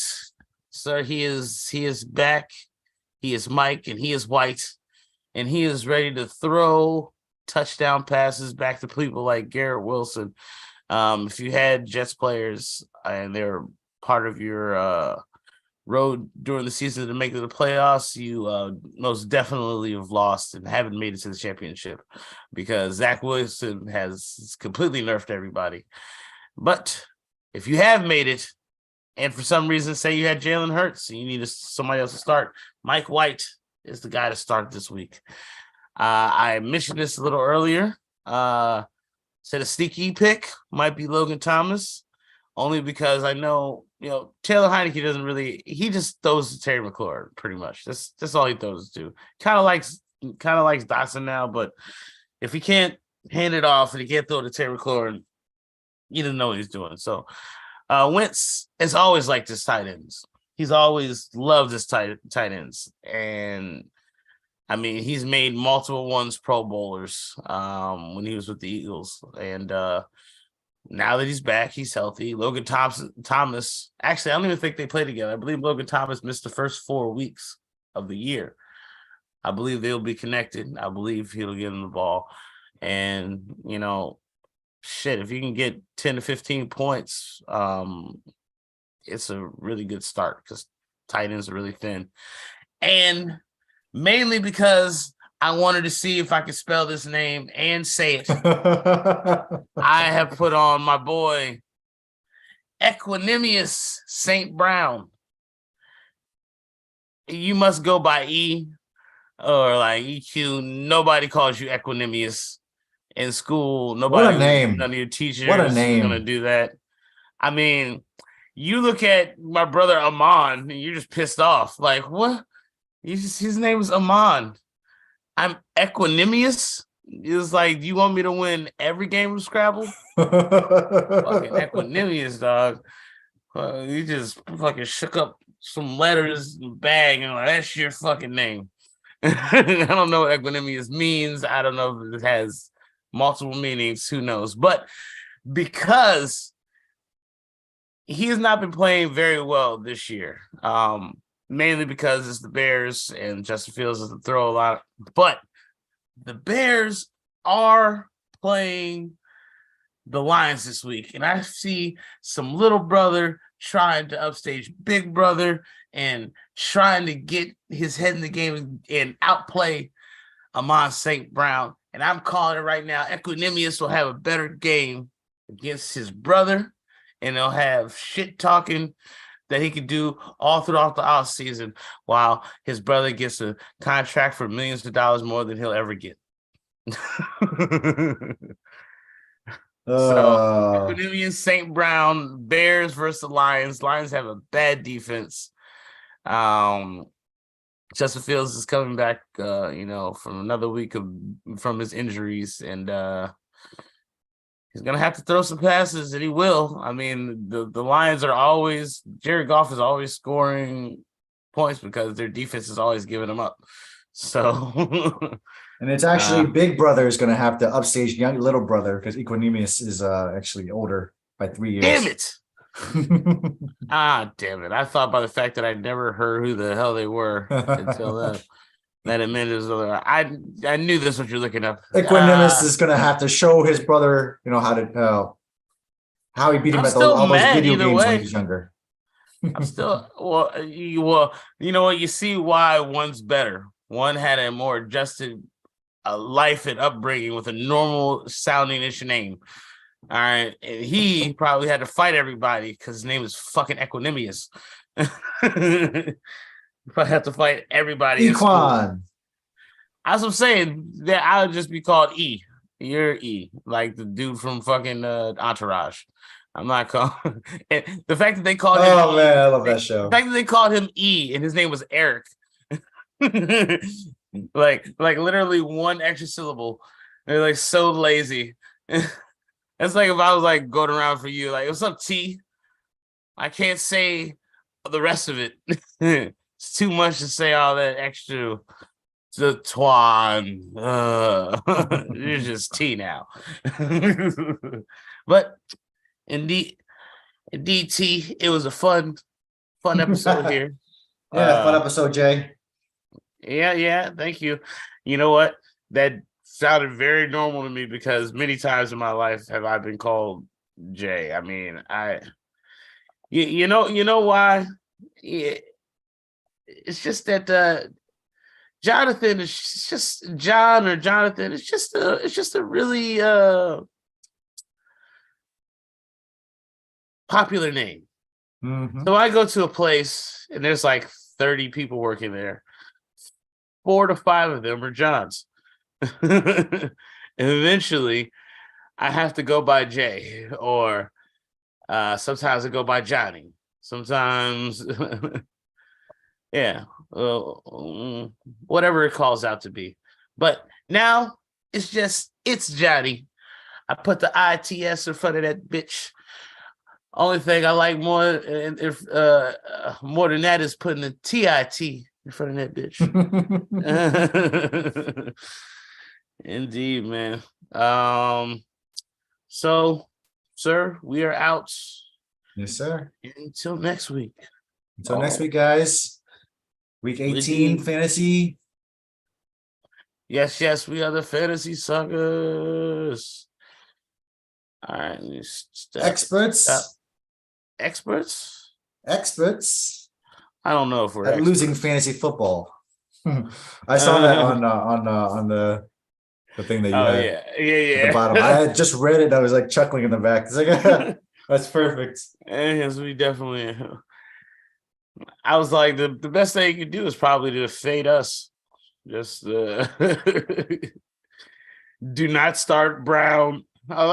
sir, he is back. He is Mike, and he is White, and he is ready to throw touchdown passes back to people like Garrett Wilson. If you had Jets players and they're part of your road during the season to make it to the playoffs, you most definitely have lost and haven't made it to the championship because Zach Wilson has completely nerfed everybody. But if you have made it, and for some reason, say you had Jalen Hurts and you need somebody else to start, Mike White is the guy to start this week. I mentioned this a little earlier. Said a sneaky pick might be Logan Thomas, only because I know, Taylor Heineke doesn't really, he just throws to Terry McLaurin pretty much. That's all he throws to. Kind of likes Dotson now, but if he can't hand it off and he can't throw to Terry McLaurin, he doesn't know what he's doing. So Wentz has always liked his tight ends. He's always loved his tight ends. And I mean, he's made multiple ones Pro Bowlers when he was with the Eagles. And now that he's back, he's healthy. Logan Thomas, actually, I don't even think they play together. I believe Logan Thomas missed the first 4 weeks of the year. I believe they'll be connected. I believe he'll get him the ball. And, shit, if you can get 10 to 15 points, it's a really good start because tight ends are really thin. And mainly because I wanted to see if I could spell this name and say it. I have put on my boy Equanimous St. Brown. You must go by E or like EQ. Nobody calls you Equanimous in school. Nobody, what a name. None of your teachers what a name. are going to do that. I mean, you look at my brother Amon and you're just pissed off. Like, what? His name is Amon. I'm Equanimous. It's like, you want me to win every game of Scrabble? Fucking Equanimous, dog. You just fucking shook up some letters in the bag and like, that's your fucking name. I don't know what Equanimous means. I don't know if it has multiple meanings. Who knows? But because he has not been playing very well this year, mainly because it's the Bears and Justin Fields doesn't throw a lot. But the Bears are playing the Lions this week. And I see some little brother trying to upstage big brother and trying to get his head in the game and outplay Amon St. Brown. And I'm calling it right now. Equanimous will have a better game against his brother, and they'll have shit talking that he can do all throughout the offseason while his brother gets a contract for millions of dollars more than he'll ever get. So, Equanimous St. Brown, Bears versus the Lions. Lions have a bad defense. Justin Fields is coming back, from another week from his injuries, and he's gonna have to throw some passes, and he will. I mean, the Lions are always, Jared Goff is always scoring points because their defense is always giving them up. So, and it's actually big brother is gonna have to upstage young little brother because Equanimous is actually older by 3 years. Damn it! Damn it! I thought by the fact that I never heard who the hell they were until that a minute is over. I knew this what you're looking up. Equanimous is gonna have to show his brother, how he beat him at all those video games when he was younger. I'm still you know what? You see why one's better. One had a more adjusted life and upbringing with a normal sounding-ish name. All right, and he probably had to fight everybody because his name is fucking Equanimous. Probably have to fight everybody. Equan. As I'm saying, that I would just be called E. You're E, like the dude from fucking Entourage. I'm not calling. The fact that they called him. Oh man, I love that show. The fact that they called him E and his name was Eric. like literally one extra syllable. They're like so lazy. It's like if I was like going around for you, like, what's up, T? I can't say the rest of it. It's too much to say all that extra. The Twan. You're just T now. But indeed, T, it was a fun episode here. Yeah, fun episode, Jay. Yeah, thank you. You know what? That sounded very normal to me because many times in my life have I been called Jay. I mean, you know why? Yeah, it's just that Jonathan is just John or Jonathan. It's just a really popular name. Mhm. So I go to a place and there's like 30 people working there. 4 to 5 of them are Johns. And eventually I have to go by Jay, or sometimes I go by Johnny. Sometimes, yeah, whatever it calls out to be. But now it's Johnny. I put the ITS in front of that bitch. Only thing I like more more than that is putting the TIT in front of that bitch. Indeed, man. So, sir, we are out. Yes, sir. Until next week. Until next week, guys. Week 18 Indeed. fantasy. Yes, we are the fantasy suckers. All right, Experts. Experts? Experts I don't know if we're at losing fantasy football. I saw that on the thing that you had yeah. at the bottom. I had just read it. I was like chuckling in the back. It's like that's perfect. Yes, we definitely. I was like, the best thing you could do is probably to fade us. Just do not start Brown. I like.